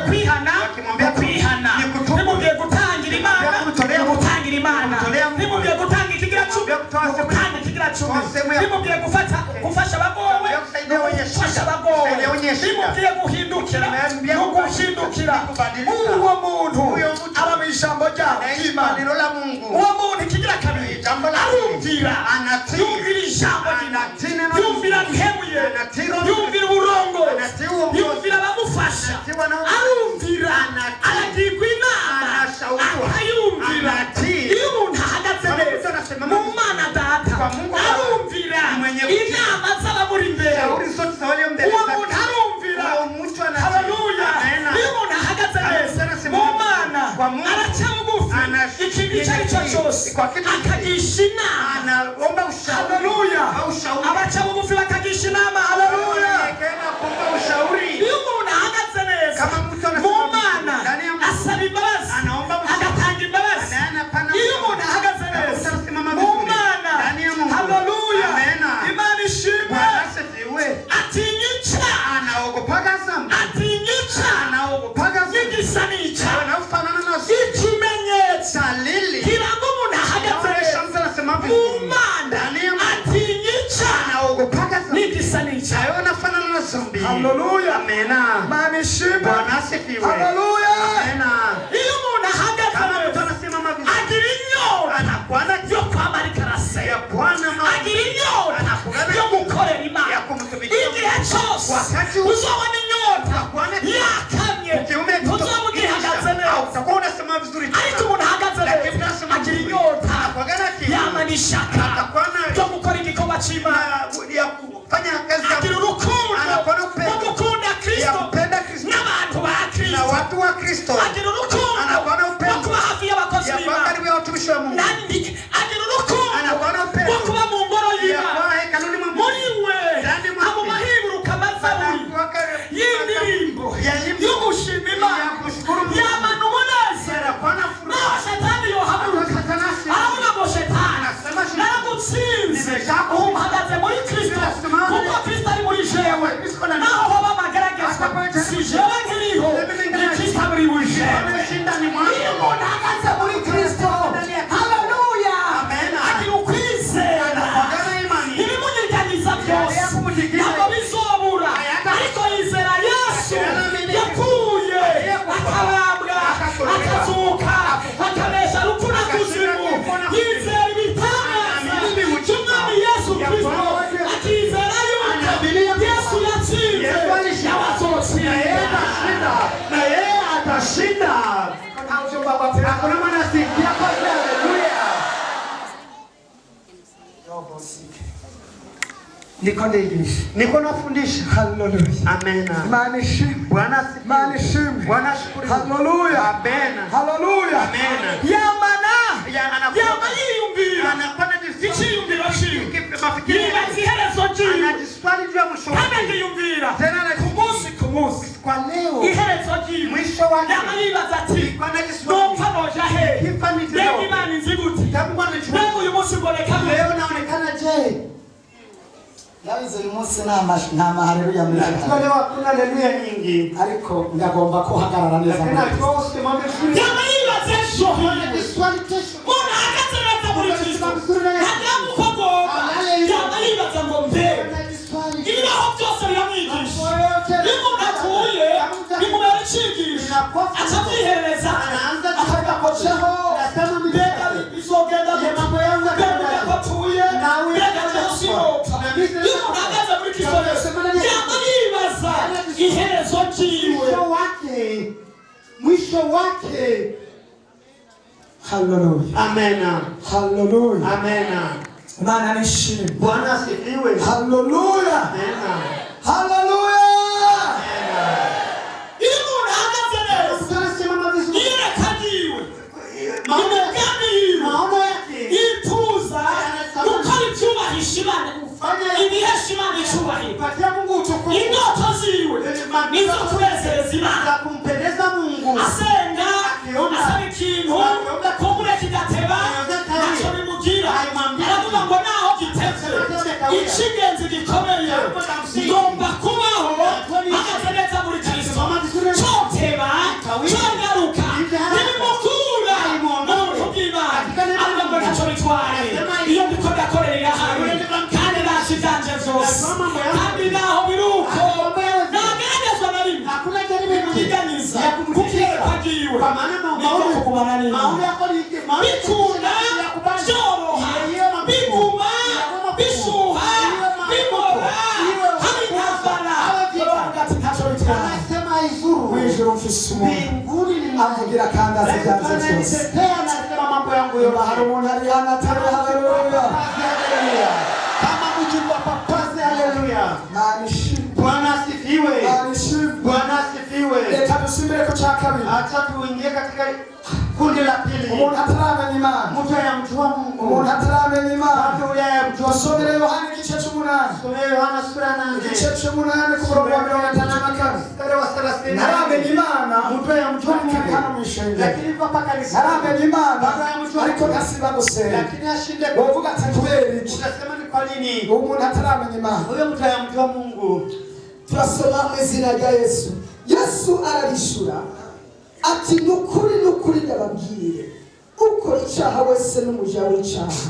kwihana Wakimwambia kwihana ni kutubu. nimubwiye gutangira imana Kumtolea Mungu. gutangira imana Kumtolea Mungu. nimubwiye gutanga ikigira cumi Kumwambia kutoa sehemu- gutanga ikigira cumi kutoa sehemu ya- nimubwiye gufasha abagowe Kumwambia kusaidia wenye shida. gufasha abagowe Kusaidia wenye shida. nimubwiye guhindukira Kumwambia no guhindukira kubadilika. uwo muntu Huyo mtu aba mu ijambo Anaishi kwa ry'imana neno la Mungu. uwo muntu ikigira kabiri Jambo la arumvira Anatii. yumvira ijambo Anatii neno ry'imana la yumvira nkebuye Anatii roho. yumvira uburongozi Anatii uongozi. yumvira abamufasha Anatii wanao- arumvira Anatii. aragirwa inama Anashauriwa. akayumvira Anatii. iyo umuntu ahagaze Kama mtu neza anasema mu mana data Kwa Mungu Baba. arumvira Ni mwenye kutii. inama z'abamuri imbere Shauri zote za walio mbele uwo zake. muntu arumvira Uwo mtu anatii. haleluya Amen. iyo umuntu ahagaze neza Anasema mu mana kwa Mungu. araca bugufi ikintu icyo ari cyo cyose Kwa kitu akagisha inama anaomba ushauri. haleluya Au ushauri. abaca bugufi bakagisha inama haleluya Akaenda kuomba ushauri. iyo umuntu ahagaze neza Kama mtu anasema mu mana ndani ya Mungu. asaba imbabazi Anaomba ushauri. agatanga imbabazi Anaenda pana iyo umuntu ahagaze Kama mtu neza anasimama mu vizuri. mana Ndani ya Mungu. haleluya Amen. imana ishimwe Bwana asifiwe. atinya icyaha Anaogopaga dhambi. atinya icyaha Anaogopaga dhambi. n'igisa n'icyaha Anafanana na ikimenyetso dalili. kiranga umuntu ahagaze Inaonyesha neza mtu anasema mu vizuri. mana Ndani ya Mungu. atinya icyaha Anaogopaga dhambi. n'igisa n'icyaha Hayo anafanana na dhambi. haleluya Amena. imana ishimwe Bwana asifiwe. haleluya Amena. iyo umuntu ahagaze Kama mtu neza anasimama vizuri. agira inyota Anakuwa na yo kwambara ikarase ya Bwana maombi. agira inyota yo gukorera imana Ya kumtumikia igihe cyose Wakati uzabona inyota Utakuwa na yakamye Kiume uzaba ugihagaze neza utakuwa unasema vizuri. ariko umuntu ahagaze neza agira inyota Anakuwa na kiu. yama n'ishaka Atakuwa na- ryo gukora igikorwa cy'imana ya kufanya kazi ya agira urukundo Anakuwa na rwo upendo. gukunda Ya kristo kupenda Kristo. n'abantu ba Na kristo watu wa Kristo. agira urukundo Anakuwa na rwo upendo. kuba hafi y'abakozi Ya kuwa b'imana karibu ya watumishi wa Mungu. nandi agira urukundo Anakuwa na upendo. rwo kuba mu ngoro Ya y'imana kuwa hekaluni mwa Mungu. muri we Ndani mwake. abo mahiburuka mazaburi Anakuwa karibu. y'indirimbo Ya nyimbo. yo gushima Ya imana kushukuru Mungu. yamana umunezero Anakuwa na naho furaha. shetani yohaguruka Satanasi. aravuga ngo shetani Anasema shetani. naragutsinze Nimeshakufa. ubu mpagaze muri kristo Nimesimama. kuko kristo ari muri jewe Kristo na- naho hoba amageragezwa Akapotea. si jewe nkiriho ni kristo muri buje Ameshinda ni mwanzo. iyo umuntu ahagaze muri kristo haleluya Amen. agira ukwizera Anakuwa na imani. ibimunyiganyiza byose ntabwo bizobura ariko yizera yesu yapfuye akabambwa akazuka akanesha rupfu na kuzimu yizera ibitangaza by'umwami yesu kristo akizera yuko yesu yatsinze yabazotsinda Na yeye atashinda. Hakuna mwana asikia kwa haleluya. niko ndigisha Niko nafundisha. haleluya Amen. imana ishimwe Bwana asifiwe. imana ishimwe Bwana ashukuriwe. haleluya Amen. haleluya Amen. yamana Ya anakuwa yama yiyumvira anakuwa na icyiyumviro cyiwe yibaza iherezo ryiwe anajiswali juu ya mwisho wake. kandi yiyumvira Tena ku munsi ku munsi kwa leo iherezo ryiwe mwisho wake. yama yibaza ati Anajiswali nopfa noja he kifa ni mbega leo. imana inzi gute Mungu anajua mbega uyu munsi mboneka gute leo naonekana je? yabize uyu munsi nta mahaleluya menshi Kwa leo hakuna haleluya nyingi. ariko ndagomba kuhagarara neza Lakini alikosi mwambie vizuri. yama yibaza ejo Anajiswali kesho. mbona ahagaze neza muri kristo hajya mukogomba yama yibaza ngo mbega Anajiswali. ibibaho byose biramwigisha iyo umuntu apfuye bimubera icyigisho aca abyihereza akavuga ngo jeho mbega bizogenda gute mbega ko apfuye mbega jeho sinopfa iyo umuntu ahagaze muri kristo yesu yama yibaza iherezo ryiwe Mwisho wake. haleluya Amena. haleluya Amena. Imana nishimwe Bwana asifiwe. haleluya Amena. haleluya iyo umuntu ahagaze neza Tunasimama vizuri. yireka ryiwe Maono imigambi yiwe maono yake. yifuza gukora ibyubahisha imana Fanya ibihesha imana icyubahiro patia Mungu utukufu. indoto ziwe nizo kunezereza imana Za kumpendeza Mungu. asenga asaba ikintu kumbure kigateba ntacyo bimugira aravuga ngo naho giteze icy'ingenzi gikomeye ngomba kubaho hagaze neza muri kristo cyoteba cyogaruka nimukura mu buntu bw'imana ariko ngo ntacyo bitwaye iyo ndiko ndakorera hamwe kandi ntacyo ibyanje byose kandi naho biri uko ntageragezwa na rimwe bimuyiganiza kukiyerekwa ryiwe niko kugumana n'imana bikunda byoroha biguma bishuha bimora hari intambara bavuga ati ntacyo bitwaye Anasema izuru. mwijuru mfise umuntu Mbinguni ni avugira kandi azi ibyanze byose ananitetea, anasema mambo yangu yote. hari umuntu ari hano atari haleluya Haleluya. Kama mjumba papaze haleluya. Imana ishimwe Bwana asifiwe. Imana ishimwe Bwana asifiwe. reka dusimbire ku cya kabiri Acha tuingie katika kundi la pili. umuntu ataramenya imana Mtu anamjua Mungu. umuntu ataramenya imana Watu yule anamjua Mungu. dusomere yohana igice cy'umunani Somea Yohana sura 8. igice cy'umunani ku murongo wa 34 Mstari wa 30. ntaramenya imana Mtu anamjua ariko hano Mungu. mu ishengero Lakini papa kanisa. ntaramenya imana ariko ntasiba gusenga Lakini ashinde wovuga ati kubera iki utasema ni kwa nini? umuntu ataramenya imana Huyo mtu anamjua Mungu. turasoma mu izina rya yesu yesu ararishura ati nukuri ndababwire ukora icyaha wese n'umuja w'icyaha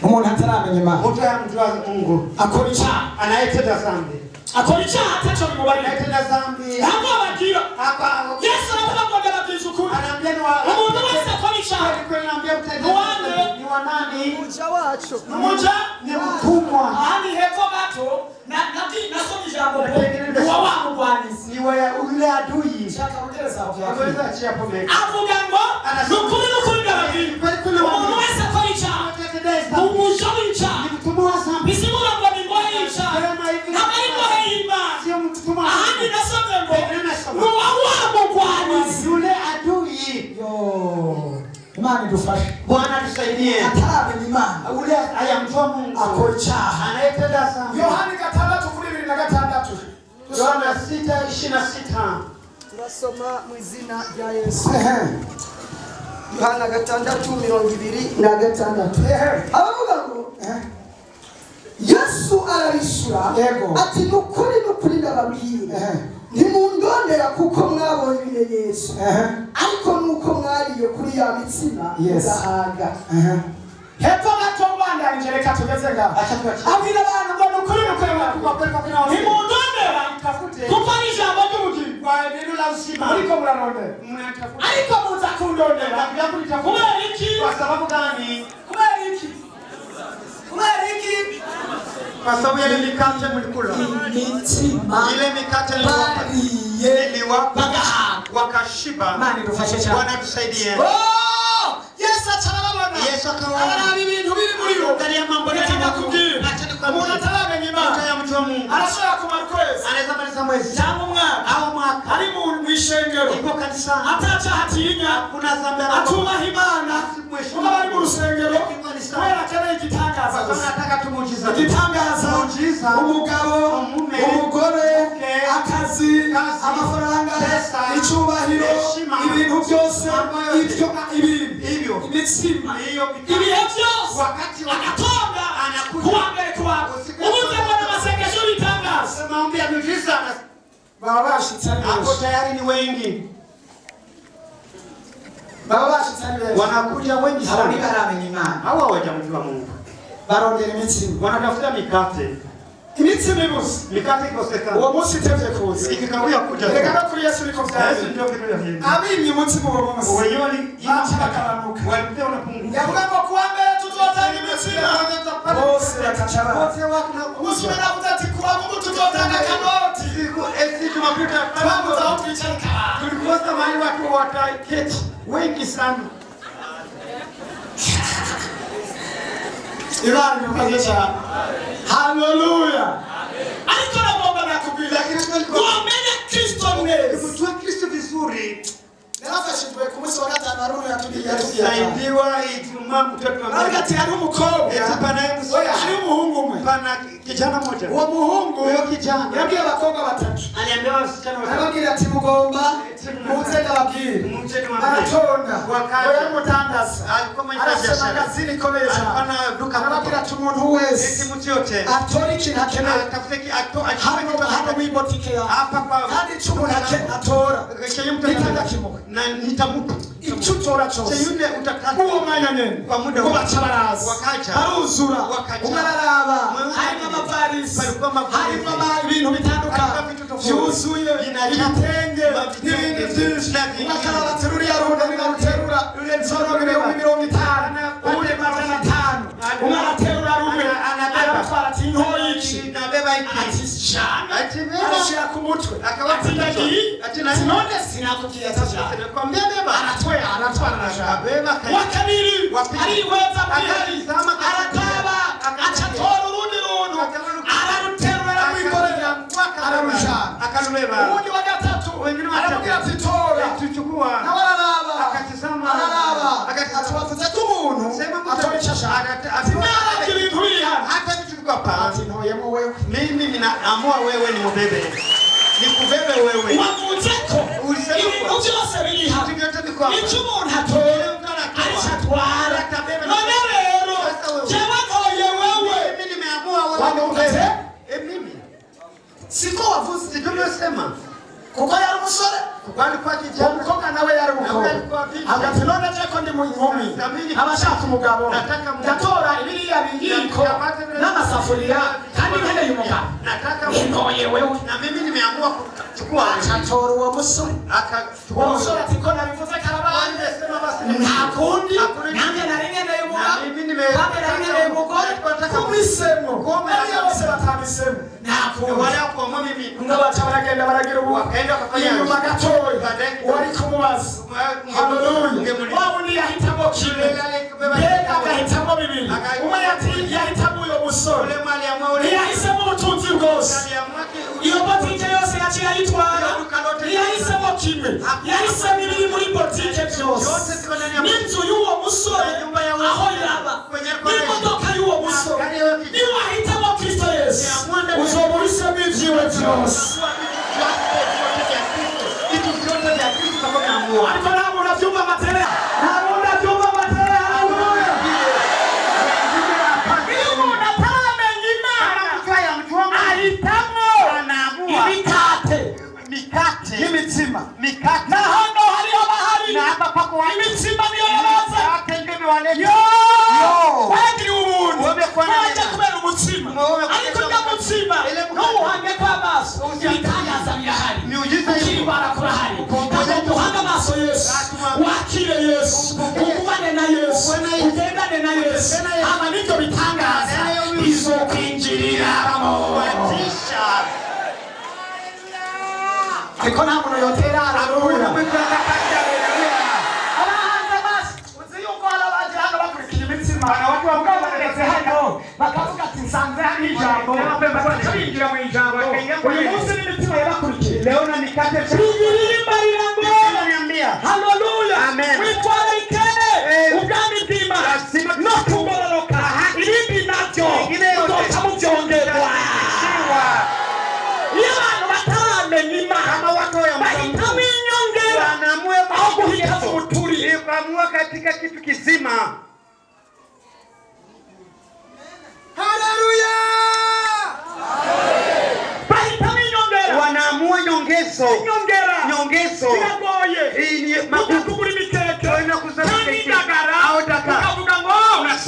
umuntu ataramenya imana Mtu anamjua Mungu. akora icyaha Anayetenda dhambi. akora icyaha atacyo bimubarira Anayetenda dhambi. ntabwo bagira Hapa yesu aravuga ngo ndababwiza ukuri anaambia ni wa umuntu wese akora icyaha kweli anaambia mtenda Wane. ni wa nani? umuja wacu umuja Ni mtumwa. aha ni hepfo gato nasoma ijambo ngo uwa wa mugwanizi Ni wa yule adui. shaka kugereza aho Anaweza achia pombe. avuga ngo nukuri ndababwira umuntu wese akora icyaha umuja w'icyaha Ni mtumwa wa dhambi. bisigura ngo ni imbohe y'icyaha Sema hivi. ntabwo ari imbohe y'imana Sio mtumwa. ahandi nasomye ngo ni uwa wa mugwanizi Yule adui. yo imana idufashe Bwana tusaidie. ataramenya imana Ule ayamjua Mungu. akora icyaha Anayetenda dhambi. yohani 6:26 Yohana 6:26. turasoma mu izina rya yesu yohana 6:26 abavuga ngo yesu ararishura ati nukuri ndababwira ntimundondera kuko mwabonye ibimenyetso ariko nuko mwariye kuri ya mitsima mugahaga hepfo gato mbandanije reka tugeze ngaho abwira abantu ngo nukuri ntimundondera kuko ari ijambo ry'ubugingo Kwa neno la uzima. ariko murarondera Mnatafuta. ariko muza kundondera kubera iki Kwa sababu gani? kubera iki Kwa sababu ya ile mikate mlikula. imitima Ile mikate bariye niliwapa wakashiba. Bwana tusaidie. yesu atarababona Yesu akawaona. araraba ibintu biri muri bo Angalia mambo Reka yake nakubwira. umuntu ataramenya imana Mtu ya mtu wa Mungu. arashobora kumara ukwezi Anaweza maliza mwezi cyangwa umwaka au mwaka. ari mu mwishengero iko kanisani atacha hatinya kuna dhambi atubaha Imana kuba bari mu rusengero kubera kare igitangaza nataka tumujiza igitangaza umugabo umugore akazi amafaranga icubahiro ibintu byose ibyo imitsima ibihe byose wakati agatonda kuwambere kuwako ubuze mbona masengesho bitangaza maombi ya miujiza baba bashitse hapo tayari ni wengi baba bashitse wanakuja wengi sana baramenye Imana hawa hawajamjua Mungu barondera imitsima wanatafuta mikate imitsima ibuze mikate ikosekana uwo munsi itevye kuza ikikawia kuja reka no kuri Yesu niko vyaje Yesu ndio kitu ya hivi abimye umutsima uwo munsi wenyewe bakaranuka walipea unapunguza yavuga ngo kuwa mbere tuzotanga imitsima bose bakacaba wote wakna umusubira navuze ati kuwa Mungu tuzotanga kanoti esi tumapita twamuza aho twicarika tulikosa mahali watu wataketi wengi sana Imana imufasha haleluya ariko nagomba nakubwira wamenye Kristo neza kujua Kristo vizuri narafashijwe ku munsi wa gatanu Haruna yatubwiye saidiwa Ijumaa mtoto wa Mary ati hari umukobwa eti pana oya hari umuhungu umwe pana kijana mmoja uwo muhungu huyo kijana yabwiye abakobwa batatu aliambia wasichana watatu arababwira ati mugomba muze ndababwire baratonda oya mutangaza alikuwa mwenye arasema biashara kazini komeza alikuwa duka arababwira ati umuntu wese eti mtu yote atora ikintu akeneye atafute hano mwibotike yawe hapa kwa kandi icyo umuntu atora kesho mtu nitagakimuka na nitamupa icyo utora cyose yule utakata uwo mwanya nyene kwa muda baca baraza wakaja aruzura umwararaba harimo amavarisi palikuwa harimo ibintu bitandukanye byuzuye ibitenge n'ibindi byinshi umwakara baterura yarundi bigaruterura nzoro 50 ubuye 500 umwana aterura rumwe aratwara ati ntoyiki nabeba iki ati arashira ku mutwe ati ndagiye ati none sinakubwiye ati nakwambia beba aratwara arashaka beba wakabiri ariweza mwihari arataba acatora urundi runtu araruterura mwikorera ararujana akalubeba ubundi wa gatatu aramubwira ati tora tuchukua nawe araraba akatizama atubavuze ko umuntu atora icyo ashaka naragira ibintu biri hano hata nichukua pa ati ntoyemo wewe mimi ninaamua wewe ni mubebe nikubebe wewe wavuze ko ibintu byose biri hano icyo umuntu atora aricatwara none rero jewe ntoye wewe mimi nimeamua wewe wamubeze mimi siko wavuze situmesema kuko yari umusore kubali kwa kijana umukobwa nawe yari umukobwa agati none je ko ndi mu nkumi abashaka umugabo ndatora ibiriya biyiko n'amasafuriya kandi nkeneye umugabo nataka ntoye wewe na mimi nimeamua kuchukua acatora uwo musore uwo musore ati ko nabivuze karabaye nta kundi nanjye nari nkeneye umugabo nanjye nari nkeneye umugore kumisemo ariyo bose batamisemo nta kundi ngo baca baragenda baragira ubu inyuma gatoya wari kumubaza haleluya wa wundi yahitamo kimwe mbega agahitamo bibiri umwe yahitamo uyo musore ntiyahisemo ubutunzi bwose iyo botike yose yaciye ayitwara ntiyahisemo kimwe yahisemo ibiri muri botike byose n'inzu y'uwo musore aho yaba n'imodoka y'uwo musore niba wahitamo Kristo Yesu uzoba uhisemo ibyiwe byose ariko nta muntu abyumva amatere haleluya iyo umuntu ataramenya Imana ahitamo imikate y'imitsima na hano hariho abahari imitsima niyo yabaza wagiriwe ubuntu wajya kubera umutsima ariko njya mutsima n'ubuhange bw'amaso ibitangaza birahari ukiribara kurahari uguhanga amaso Yesu wakire Yesu ugumane na Yesu ugendane na Yesu ama nibyo bitangaza izokwinjiriramo ariko nta muntu yotera haleluya abahanze amaso uzi yuko hari abaje hano bakurikiye imitsima watu wabwa bageze hano bakavuga ati nsanze hano ijambo baca binjira mu ijambo uyu munsi n'imitsima yabakurikiye vikate vya Biblia inaniambia haleluya amen witwarike ubwami bw'Imana no kugororoka ibindi nabyo uzoca mubyongerwa iyo abantu bataramenya Imana kama watoya bahitamo inyongera wanaamua aho guhitamo ubuturi kuamua katika kitu kizima. haleluya bahitamo inyongera Wanaamua nyongezo biragoye hii ni magumu kugura imikeke kandi indagara ukavuga ngo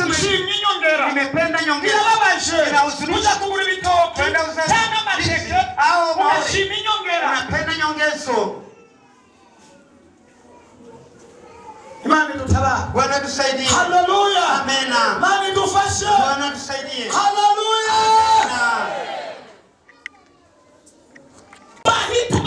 nshimye inyongera nimependa nyongeza birababaje inahuzunisha uza kugura ibitoki cyangwa amateke au unashimye inyongera unapenda nyongezo. Imani tutabara Bwana tusaidie. haleluya Amen. Imani tufashe Bwana tusaidie. haleluya bahita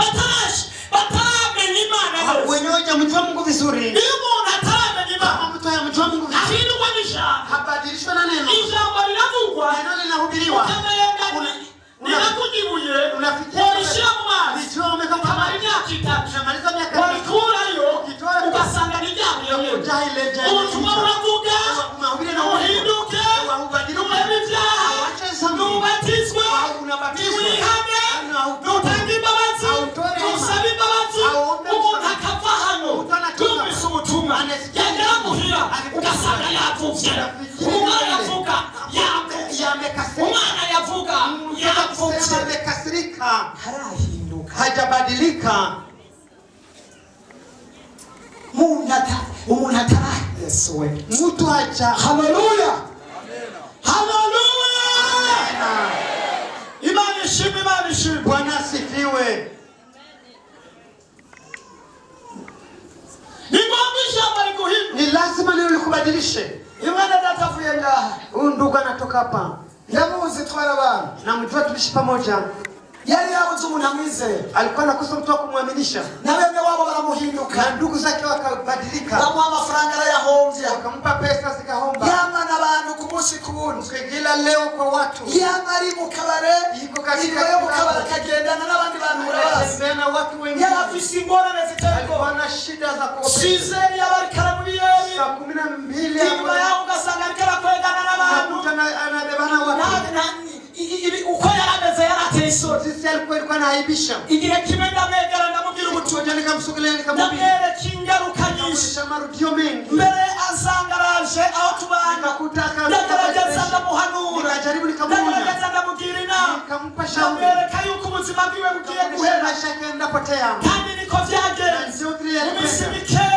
bataramenya Imana wenyewe mjua Mungu vizuri. iyo umuntu ataramenya Imana Mtu mjua Mungu vizuri ahindurwa n'ijambo habadilishwa na neno. ijambo riravugwa Neno linahubiriwa ninakujibuye unafikia warishia mu mazi vichwa umeka kama imyaka 3 tunamaliza miaka warikurayo ugasanga ni jambo jahile ubutumwa buravuga uhinduke ubebe ibyaha nubatizwe niwihane nutange imbabazi nusabe imbabazi umuntu akava hano yumvise ubutumwa yagera muhira ugasanga yavuvye umwana yavuga umwana yavuga yavuvye amekasirika harahinduka hajabadilika. umuntu atara Yesu we Mtu haja haleluya haleluya Imani ishimwe Bwana asifiwe. ni ngombwa ijambo riguhindura Ni lazima leo likubadilishe. Imana datavuye ngaha Huyu ndugu anatoka hapa ndamuzi twara abantu namjua tulishi pamoja. yari yabuze umuntu amwizera Alikuwa anakosa mtu wa kumwaminisha na bene wabo baramuhinduka na ndugu zake wakabadilika, bamuha amafaranga arayahombye wakampa pesa zikahomba. yamana abantu ku munsi ku wundi Kila leo kwa watu yama ari mu kabare yo mu kabare akagendana n'abandi bantu murabazi na watu wengine yarafise ingorane zitari wana shida za kuokoka. Sizeri yabarikara muri yewe Saa 12 inyuma yaho ugasanga ariko arakwegana n'abantu anabebana watu. uko yarameze yarateye isoni Sisi alikuwa anaibisha. igihe kimwe ndamwegera ndamubwira ubutumwa Nikamsogelea nikamwambia ndamwereka ingaruka nyinshi nisha marudio mengi. mbere asanga araje aho tubana ndagerageza ndamuhanura Nikajaribu nikamuonya. ndagerageza ndamubwira inama Nikampa shauri. ndamwereka yuko ubuzima bwiwe bugiye guhera Maisha yake ndapotea. kandi niko byagenze mu minsi mikeyi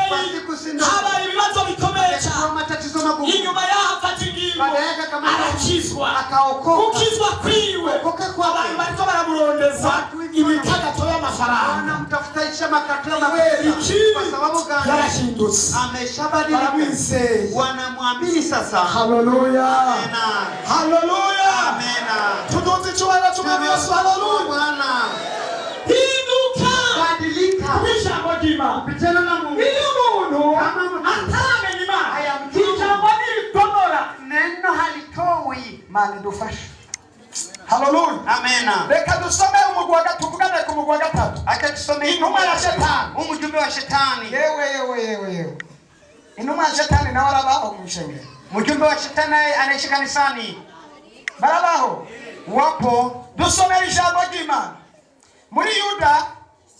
habaye ibibazo bikomeye cyane matatizo magumu. inyuma yaho afata ingingo arakizwa akaokoka. ukizwa kwiwe abantu bariko baramurondeza imikagato y'amafaranga anamtafutaisha makato ya kwa sababu gani? yarahindutse ameshabadilika. Wanamwamini sasa. haleluya Amen. haleluya Amen. tuduze cyubahiro cy'umwami Yesu haleluya Bwana hinduka badilika kw'ijambo ry'Imana kupitana na Mungu. iyo umuntu Kama ataramenya Imana ijambo niritonora neno halitoi. Imana idufashe haleluya Amen. reka dusome umugwi wa gatatu tuvugane ku mugwi wa gatatu Acha tusome intumwa ya shetani umujumbe wa shetani. yewe intumwa ya shetani nawe arabaho mu ishengero Mjumbe wa shetani anaishi kanisani. barabaho Wapo. dusomera ijambo ry'Imana muri Yuda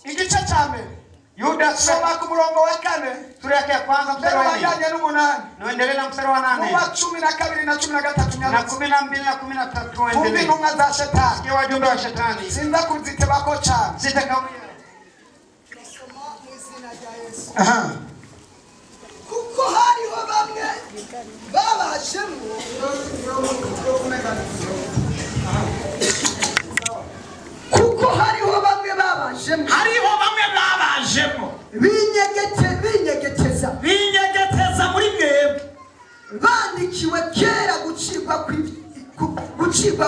igice cya mbere Yuda soma ku murongo wa 4 sura yake ya kwanza mstari wa 4. ndabajanye n'umunani Naendelea na mstari wa 8. wa 12 na 13 Na 12 na 13 waendelee. intumwa za shetani Sikia wajumbe wa shetani. sinza kuzitebako cyane Sitakawia. kuko hariho bamwe babashemo kuko hariho bamwe babajemo binyegeteza muri mwebwe bandikiwe kera gucibwa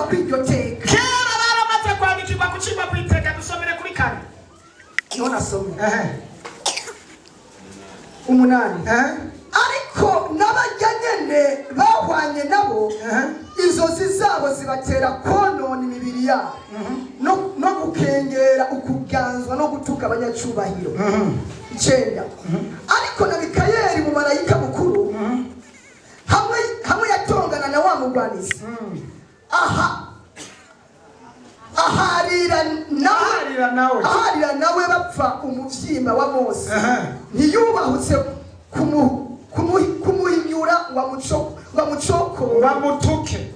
kw'iryo teka kera baramaze kwandikirwa gucibwa kw'iteka dusomere kuri 4 niho nasomye 8 ariko n'abajya nyene bahwanye nabo inzozi zabo zibatera konona imibiri yabo no gukengera ukuganzwa kubabazwa no gutuka abanyacubahiro. 9. Ariko na Mikayeli mu marayika mukuru hamwe yatongana na wa mugwanizi. Aharira nawe bapfa umuvyimba wa Mose. Ntiyubahutse kumuhinyura wa mucoko bamutuke.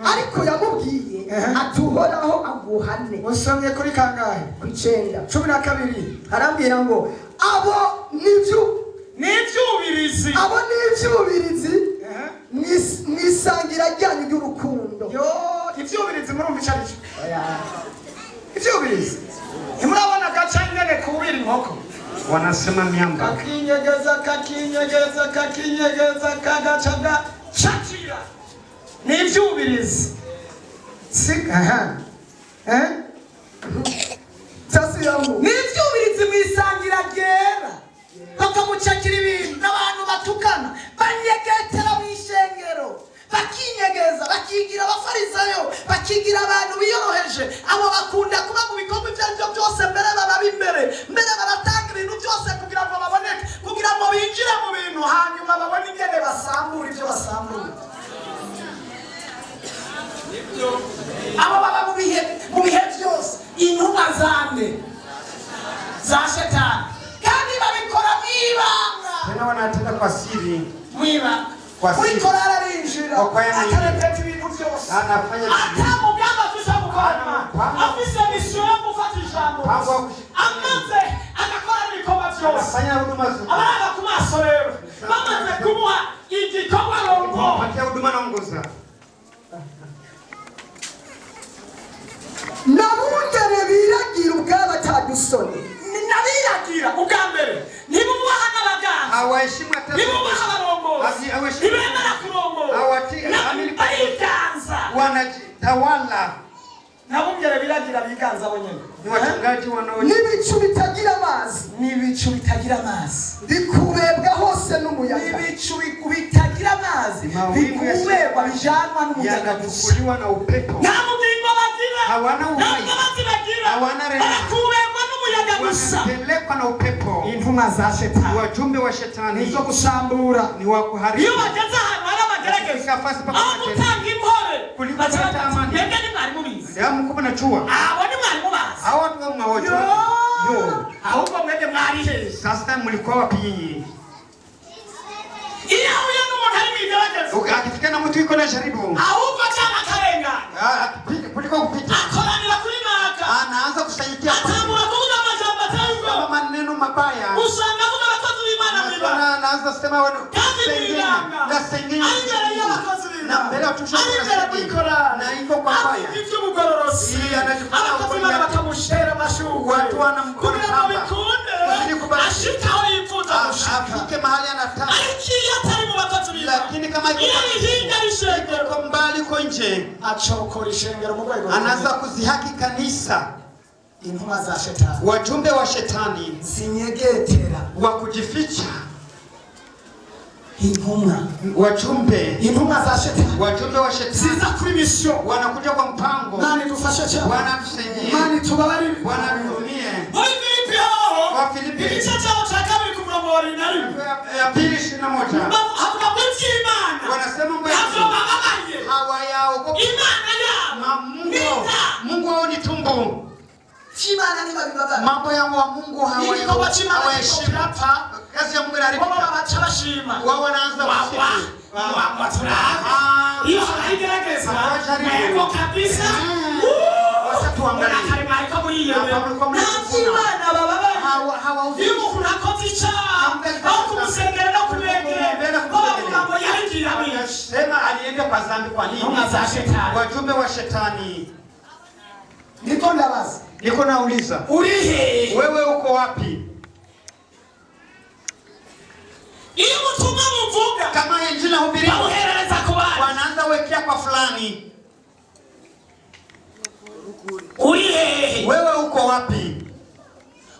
Ariko yamubwiye atuhoraho aguhane. Usomye kuri kangahe? Ku 9. 12 arambwira ngo abo n'ivyubirizi mwisangira ryanyu ry'urukundo. Ivyubirizi murumva icarico? Ivyubirizi ntimurabona gaca nyene kubira inkoko wanasema miamba kakinyegeza kagacaga cakira n'ivyubirizi n'ivyubirizi mwisangira ryera bakamucakira ibintu n'abantu batukana banyegetera mw'ishengero bakinyegeza bakigira abafarisayo bakigira abantu biyoroheje abo bakunda kuba mu bikombe byaryo byose mbere bababi mbere baratanga ibintu byose kugira ngo baboneke kugira ngo binjire mu bintu hanyuma babone ingene basambura ibyo basambura abo baba mu bihe byose intumwa zande za shetani kandi babikora mwibanga tena wanatenda kwa siri mwibanga Urikora arinjira atarepeta ibintu byose atamugamba afise gukora afise misiyo yo gufata ijambo amaze agakora ibikorwa byose abana ku maso rero bamaze kumuha igikorwa rongoza nabungere biragira ubwabo atadusoni nabiragira ubwa mbere ntibubaha n'abaganga ntibubaha abarongozi ntibemera kurongoza bariganza wanajitawala nabungere biragira biganza bonyene ni wachungaji wanaoje n'ibicu bitagira amazi bikubebwa hose n'umuyaga ibicu bitagira amazi bikubebwa bijanwa n'umuyaga kuliwa na upepo nta mugingo bagira hawana uhai hawana rehema kubebwa n'umuyaga gusa wanapelekwa na upepo intumwa za shetani wajumbe wa shetani nizo kusambura ni wa kuharibu iyo bageze ahantu hari amagerageza aho gutanga impore kulipata amani mwebwe ni mwari mubizi muko mnachua abo ni mwari mubazi hao ndio mwahojo ahubwo mwebwe mwari hehe sasa mlikuwa wapi nyinyi iyo uyo n'umuntu ari mwigerageza ukifika na mtu yuko na jaribu ahubwo cyane akarenga kuliko kupita akoranira kuri naka anaanza kusayidia atambura kuvuga amajambo atayuko maneno mabaya usanga avuga abakozi b'Imana mwibanga anaanza kusema wewe sengenya na mbele tushobora na iko kwa faya ivyo mugororosi abakozi b'Imana bakamushera amashurwe watu wanamkora bikunde ashika aho yifuza gushika afike mahali anataka ariko atari mu bakozi b'Imana lakini kama iko mbali uko nje acokora ishengero mu rwego anaanza kuzihaki kanisa intumwa za shetani wajumbe wa shetani sinyegetera wa kujificha intumwa intumwa za shetani wajumbe wa shetani siza kuri mission wanakuja kwa mpango nani tufashe cha wanatusaidie nani tubabari wanatumie Filipi wa Filipi igice cyaho cya kabiri ku murongo wa 21 ya 2:21 havuga ko Imana wanasema Mungu hawayaogopa Imana ya Mungu wao ni tumbo Imana ni babibaba mambo ya Mungu hawaheshimu kazi ya Mungu inaharibika bashima wao wanaanza kusifu hiyo haigerageza Mungu kabisa tuangalie karima iko muri iyo Imana bababa iyo kuna koticha au kumusengera no kubegera bavuga ngo yaringira sema alienda kwa dhambi kwa nini wajumbe wa shetani niko ndabaza niko nauliza urihe wewe uko wapi iyo mutumwa muvuga kama injili hubiriwa uhereza ku bana wanaanza wekea kwa fulani urihe wewe uko wapi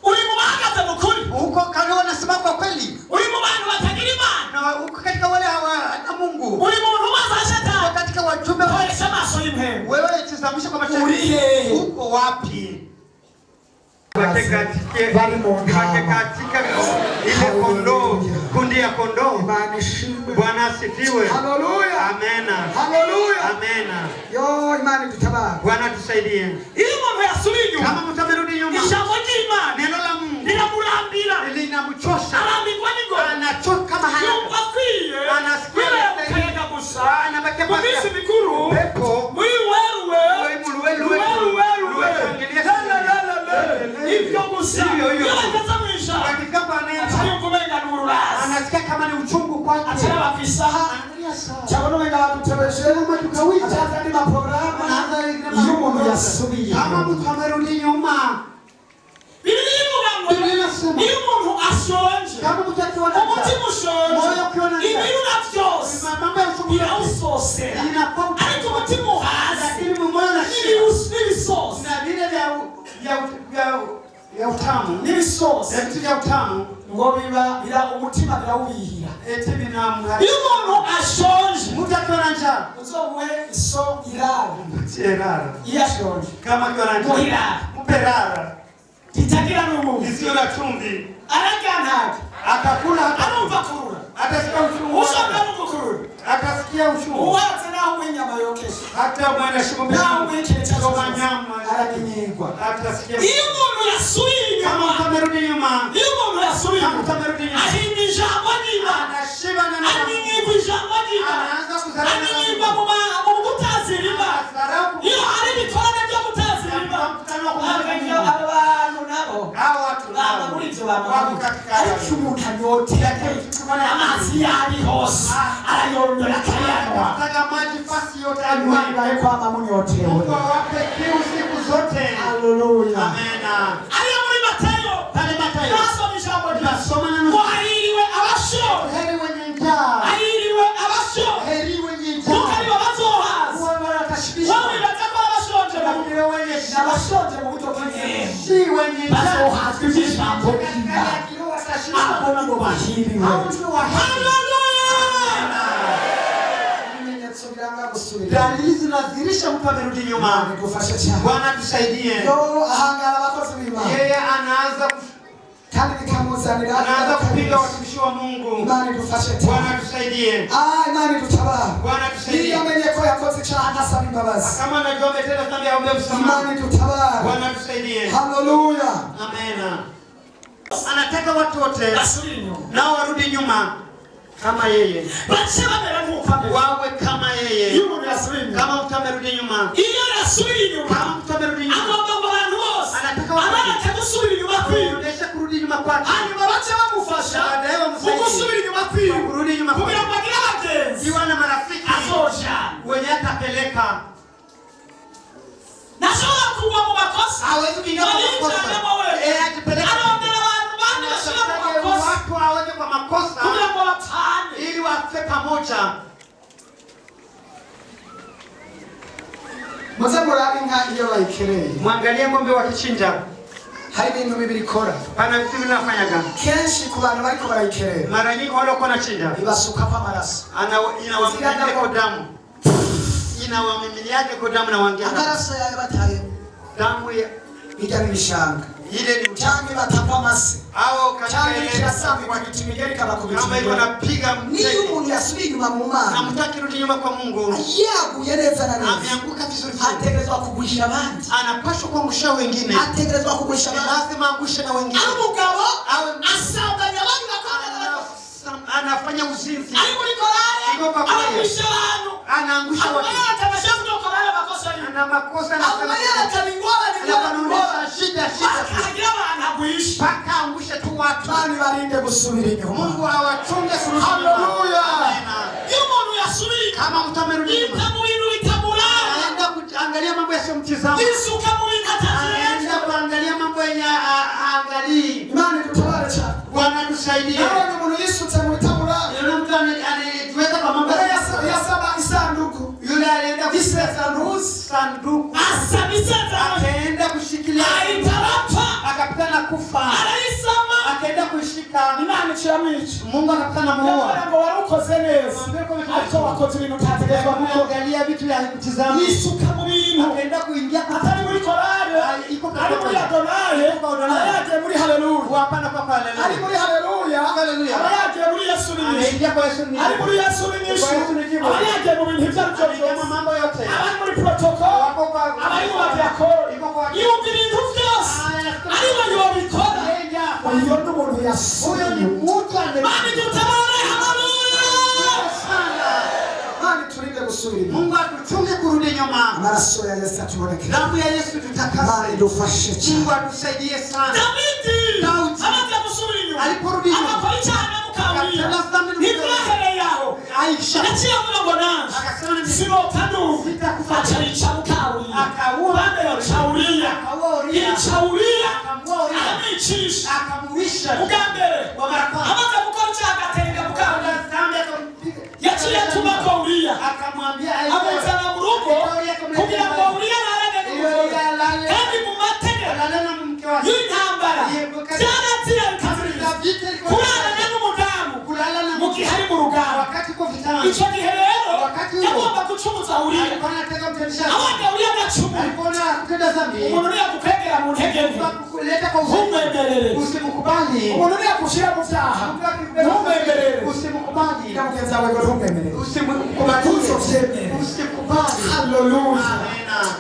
uri mu bahagaze mukuri uko kama wanasema kwa kweli uri mu bantu batagira Imana na uko katika wale hawana Mungu uri mu ntumwa za shetani katika wajumbe wa koresha amaso y'impenzi wewe tizamisha kwa macho urihe uko wapi bari mu ntama ile kondoo, kundi ya kondoo. Bwana asifiwe. Haleluya. Amena. Haleluya. Amena. Yo imani tutabara. Bwana tusaidie. Ili mambo yasubiri nyuma. Kama mtamerudi nyuma. Ishambo jima. Neno la Mungu linamurambira. Linamchosha. Arambirwa ningo. Anachoka kama hana. Yumva kwiye. Anasikia ukaenda gusa. Anabakia kwa misi mikuru. Pepo. Mwiweruwe. Hivyo gusa. Yakatamwisha. Akikapa neno. Atayukumenga nururazi. Anasikia kama ni uchungu kwake. Atayaba kwisaha. Chabona wenga batutebeshe kama tukawita hata ni maprogramu. Yuko yasubiye. Kama mtu amerudi nyuma. Biblia inasema iyo umuntu ashonje. Kama mtu akiwa na umutima ushonje. Moyo ukiwa na ibintu byose. Mambo ya uchungu birasosera. Ariko umutima uhaze. Lakini moyo na n'ibisosi. Na vile vya utamu. N'ibisosi. Vitu vya utamu. Ngo bila umutima birawubihira. Eti binamuha. Iyo umuntu ashonje. Mtu akiwa na njaa. Uzomuhe iso irara. Irara. Iyo ashonje. Kama akiwa na njaa. Irara. Mperara. Kitagira n'umuntu. Isiyo na chumvi. Aragana. Atakula hata arumva kurura. Atasikia uchungu. Ushaka n'umukuru. Atasikia uchungu. Uwaze naho w'inyama yokesha. Hata mwana shimbe. Naho w'ikire cha nyama arakinyegwa. Atasikia. Iyo umuntu yasubiye inyuma. Kama ukamerudi nyuma. Iyo umuntu yasubiye Kama ukamerudi nyuma. Ahimba ijambo ry'Imana. Anashiba na neno. Aninyigwa ijambo ry'Imana. Anaanza kuzarana. Aninyigwa mu gutazira Imana. Iyo hari ibikorane byo gutazira Imana. Abantu nabo. Watu nabo. Muri ibyo bantu. Ariko umuntu anyote. Amazi yari hose. Arayondora akayanwa. Ataka maji fasi yote anywa. Kwamba munyotewe. Mungu awape kiu siku zote. Haleluya. Amena. Ariyo muri Matayo. Pale Matayo. Nasoma ijambo Nasoma neno. Wahiriwe abasho. Heri wenye njaa. Ahiriwe abasho. Heri wenye njaa. Mukariwa bazohaza. Wao watashibishwa. Wao batako abashonje. Ndio wenye n'abashonje mu buryo bw'inyenyeri. Si wenye njaa. Bazohazwa iby'ijambo ry'Imana. Abo nabo bahiriwe. Dalili zinadhihirisha mtu amerudi nyuma. Bwana tusaidie. Ahangara abakozi b'Imana. Yeye anaanza kandi bikamuzanira kupiga watumishi wa Mungu. Imani dufashe tena. Bwana tusaidie. Imani tutabara. Bwana tusaidie. Ili amenye ko yakoze icyaha anasaba imbabazi. Kama anajua ametenda dhambi aombe msamaha. Imani tutabara. Bwana tusaidie. Haleluya. Amena. Anataka watu wote nao warudi nyuma kama yeye. Wawe kama yeye. Kama mtu amerudi nyuma. Kama mtu amerudi nyuma. Anataka kuonesha kurudi nyuma kwake. Baadaye wamsaidie. Kurudi nyuma kwake. Iwa na marafiki wenye atapeleka. Hawezi kuingia kwa makosa. Akipeleka watu hawezi kwa makosa ili wafe pamoja. Muzamurari nka iyo bayikereye. Mwangalie ng'ombe wakichinja. Hari ibintu bibiri ikora. Pana vitu vinafanyaga. Kenshi ku bantu bariko barayikereye. Mara nyingi wale wako nachinja. Ibasuka pa maraso. Inawamimilia kwa damu. Inawamimilia kwa damu na wangia. Amaraso yawe bataye. Damu ya ijya n'ibishanga. Ile ni cyangwa batapa amase. Au cyangwa kirasafi kwa kitu migeri kama kubiti. Kama iko napiga mtego. Ni umuntu yasubiye nyuma mu Mana. Na mtaki rudi nyuma kwa Mungu. Yaguye neza na neza. Ameanguka vizuri. Ategerezwa kugusha abandi. Anapaswa kuangusha wengine. Ategerezwa kugusha abandi. Lazima angushe na wengine. Umugabo awe asanganya abandi bakora. Anafanya uzinzi. Iko kwa kweli. Anaangusha watu. Ana makosa na shida. Paka angushe tu watu. Bani barinde gusubira inyuma. Mungu awachunge kurudi. Haleluya. Yumuntu yasubiri. Kama mtamerudi nyuma. Aenda kuangalia mambo yasiyomtizama. Aenda kuangalia mambo yenye angalii. Imani tutabare cyane. Bwana tusaidie. Nawe umuntu yisutse mu bitabura. Yule mtu anajiweka kwa mambo yasaba isanduku. Yule alienda sanduku. Akaenda kushikilia. Akapita na kufa. Akaenda kushika. Mungu akapita muua. Warukoze neza. Ariko wakoze ibintu utategerezwa kuangalia vitu vya kutizama. Yisuka mu bintu. Akaenda kuingia atari muri korale. Iko ari muri adonai. abayagiye muri haleluya, ari muri haleluya, abayagiye muri Yesu n'inyishu, ari muri Yesu n'inyishu, abayagiye mu bintu by'aribyo byose, abari muri protokolo, abari mu badiyakoni, yumva ibintu byose ari bo yobikora. Uyo ni umuntu yasuye Mani dutabare. Haleluya. Mani turinde gusubira. Mungu atuchunge kurudi nyuma. Amaraso ya Yesu atuboneke. Damu ya Yesu tutakase. Mani dufashe. Mungu atusaidie sana. Daudi amaze gusubira nyuma, aliporudi nyuma akakora icyaha mukawira nibyahereye yaho Aisha yaciye ngo nanjye akasema sinotanu acarica mukawira akawubande yacawuriya yicawuriya akamwicisha akamuwisha ubwambere amaze gukora icyaha agatenga mukawira yaciye atuma kawuriya akamwambia amuzana mu rugo kugira ngo Uriya ararane kandi mu mategeko y'intambara byaratsira kurarana n'umudamu mu gihe ari mu rugamba. Icyo gihe rero yagomba gucumuza Uriya, abandi Uriya agacumura. Umuntu niyagukwegera mu ntege nke ntumwemerere, umuntu niyagushyira mu byaha ntumwemerere, na mugenzi wawe ngo ntumwemerere, ntuzobyemere. Haleluya.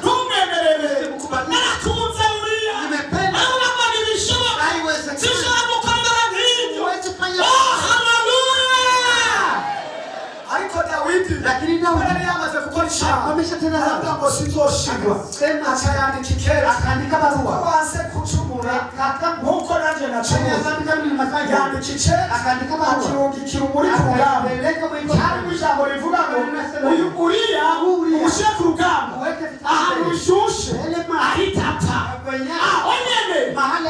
Ntumwemerere. Narakunze Uriya, nawe nabona ibishoboka, sinshobora gukora nk'ibyo. Ariko Dawidi yari yamaze gukora icyaha, aravuga ngo sinzoshirwa, aca yandika ikera, akandika baruwa wase gucumura nk'uko nanjye nacumuza, yandika ikera akirungikira umuri ku rugamba. Harimo ijambo rivuga ngo Uriya umushyire ku rugamba ahantu bishushe aritata, aho nyene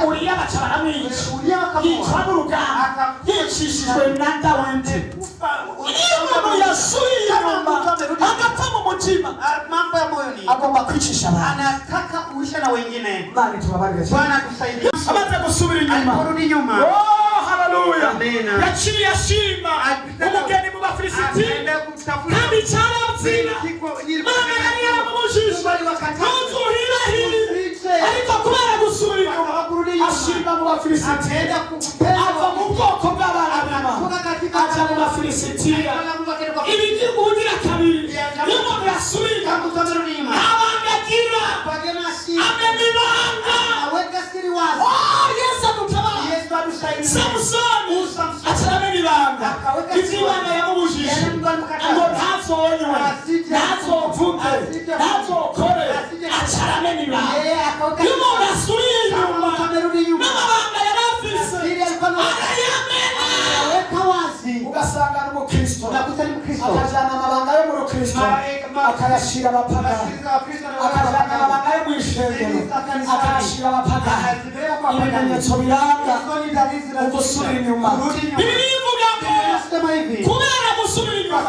Uriya baca baramwica, yicwa n'urugamba yicishijwe na Dawidi. Iyo umuntu yasuye inyuma agapfa mu mutima, mambo ya moyoni agomba kwicisha abantu, anataka kuisha na wengine. Bwana tubabarire. Bwana tusaidie. Amaze gusubira inyuma, aliporudi nyuma, haleluya, amina, yaciye ashima umugeni mu Bafilisitiya kandi cyaratsina. Mana yari yaramubujije ntuzuhirahire, ariko kubera gusubira inyuma ashima mu Bafilisitiya, ava mu bwoko bw'Abarama aja mu Bafilisitiya. Ibigira kabiri iyo umuntu yasubiye abangagira amemibanga. Yesu adutabara. Samusoni acaramemibanga, ivy'Imana yamubujije ngo ntazonywe, ntazovuge, ntazokore, acaramemibanga. Iyo umuntu asubiye inyuma n'amabanga yari afise arayamena. Ugasanga n'umukristo akajana amabanga yo mu rukristo akayashira abapagani, akajana amabanga yo mu ishengero akayashira abapagani. Ibimenyetso biranga ugusubira inyuma. Bibiliya ivuga ngo kubera gusubira inyuma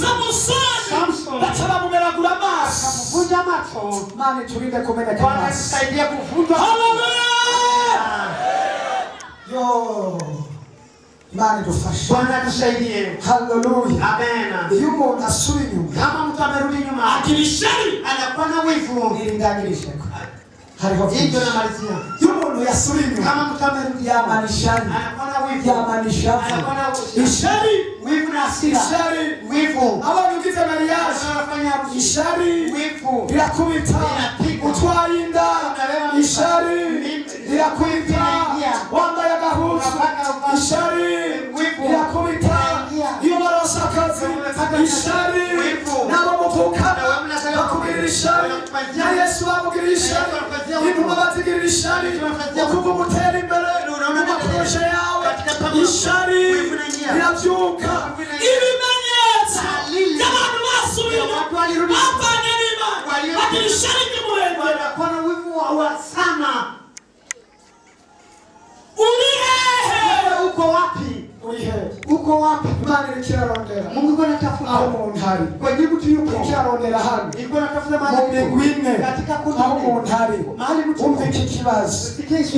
Samusoni baca bamumeragura amaso. Mana iturinde kumeneka amaso. Haleluya. Yo Imana idufashe. Bwana tusaidie. Haleluya. Amen. Iyo umuntu asubira inyuma, kama mtu amerudi nyuma, agira ishyari, anakuwa na wivu. Nirindangirije ko hariho hivyo na malizia. Iyo umuntu yasubira inyuma, kama mtu amerudi yamana ishyari, anakuwa na wivu, yamana ishavu, anakuwa na ishyari, wivu na hasira, ishyari, wivu. Abantu ugize mariage, Wanafanya harusi, ishyari, wivu, birakubita, utwaye inda, ishyari, birakubita, wambaye agahuzu, ishyari, birakubita, iyo baronse akazi, ishyari, nabo muvukana bakugirira ishyari, na Yesu bamugirira ishyari, intumwa bazigirira ishyari, ukuva umutera imbere mu maproje yawe, ishyari birabyuka. Ibimenyetso by'abantu basubiye bavanye n'Imana bagira ishyari ry'umurengera. Wana wivu wa sana. Uri hehe? Uko wapi? Uri hehe? Uko wapi? Imana iri kirarondera Mungu yuko anatafuta aho umuntu hari. kwa jibu tu yuko Kirarondera hano yuko anatafuta mu mahali migwi ine katika kundi aho umuntu hari. mahali mtu Umva iki kibazo,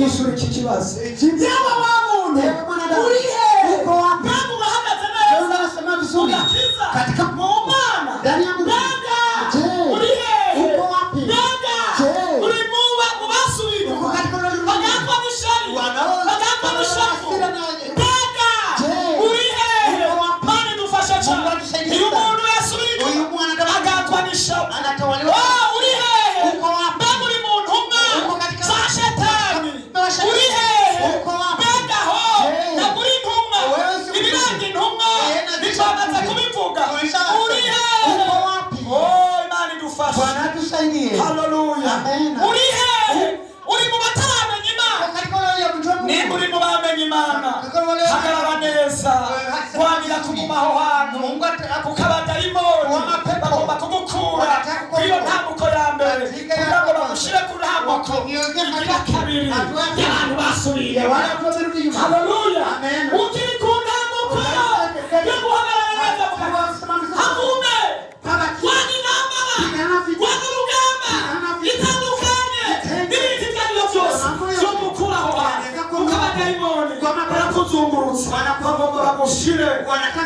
ishuri iki kibazo. Yaba wa muntu Uri hehe? uko wapi? Ntabwo bahagaze neza. Unasema vizuri katika Mana ndani ya Mungu. uri hehe? Uko wapi? Uri mu basubiye Uko katika gerageza wanira kuguma aho hantu ukabadayimoni bagomba kugukura kwiyo ntambuko ya mbere kugira ngo bagushire ku ntambuko igira kabiri y'abantu basubiye. Haleluya. Ukiri ku ntambuko yo guhagarara neza hagume wani intambara wani urugamba itandukanye n'ibindi ibyo ari byo byose byo gukuraho ukabadayimoni barakuzungurutsa bagomba bagushire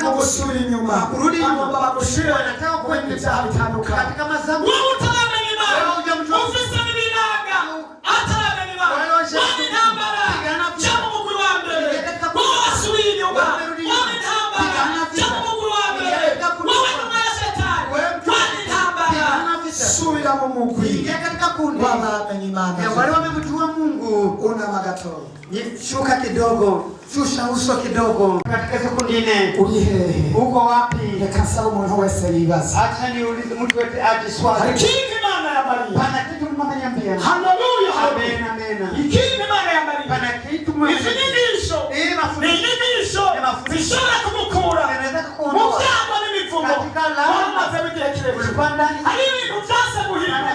mu gusubira inyuma bagomba bagushire kwenye ibyaha bitandukanye. Wowe utaramenya Imana ufise n'ibiranga ataramenya Imana wani intambara cyangwa umugwi wa mbere wowe wasubiye inyuma wani intambara cyangwa umugwi wa mbere wowe nyuma ya Shetani wani intambara subira mu mugwi w'abamenye Imana wale wamemjua Mungu. Una magato Shuka kidogo, shusha uso kidogo. Katika sekundi 4 uri hehe? Uko wapi? Reka saba umuntu wese yibaza. Acha niulize mtu wote ajiswali. Ikindi Imana ya Maria. Pana kitu Mama niambia. Haleluya. Amen amen. Ikindi Imana ya Maria. Pana kitu Mama. Izinyigisho. Izinyigisho. Zishobora kumukura. Mu byago n'imivumo. Wamaze bigihe kirekire. Hari ibintu byase guhindura.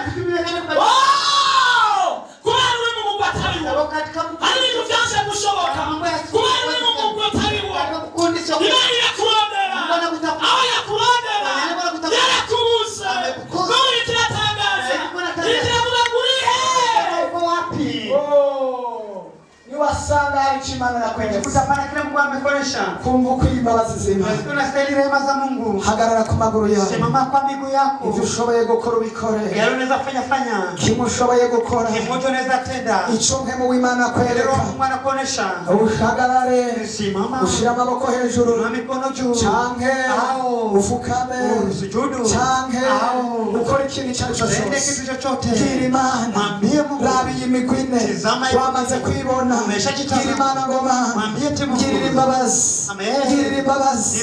Kubera uri mu mugwi atariwo. Hari ibintu byase gushoboka. Kubera uri mu mugwi atariwo. Imana irakurondera. Aho yakurondera yarakubuza. None kiratangaza. Kiravuga ngo uri he? Niwasanga hari icyo Imana yakweretse. Utapata kile Mungu amekoresha. Kumva uko imbabazi z'Imana. Unastahili rehema za Mungu. Hagarara ku maguru yawe. Simama kwa miguu yako. Ibyo ushoboye gukora ubikore. Yale unaweza fanya. Kimwe ushoboye gukora. Kimoja unaweza tenda. Icyo mpemu w'Imana akwereka. Mungu anakuonesha. Uhagarare. Simama. Ushira amaboko hejuru. Na mikono juu. Canke ufukame. Usujudu. Canke ukora ikintu icyo aricyo cyose. Gira Imana. Mwambie Mungu. Rabi y'imigwi ine. Wamaze kwibona. Gira Imana ngoma. Girira imbabazi. Girira imbabazi.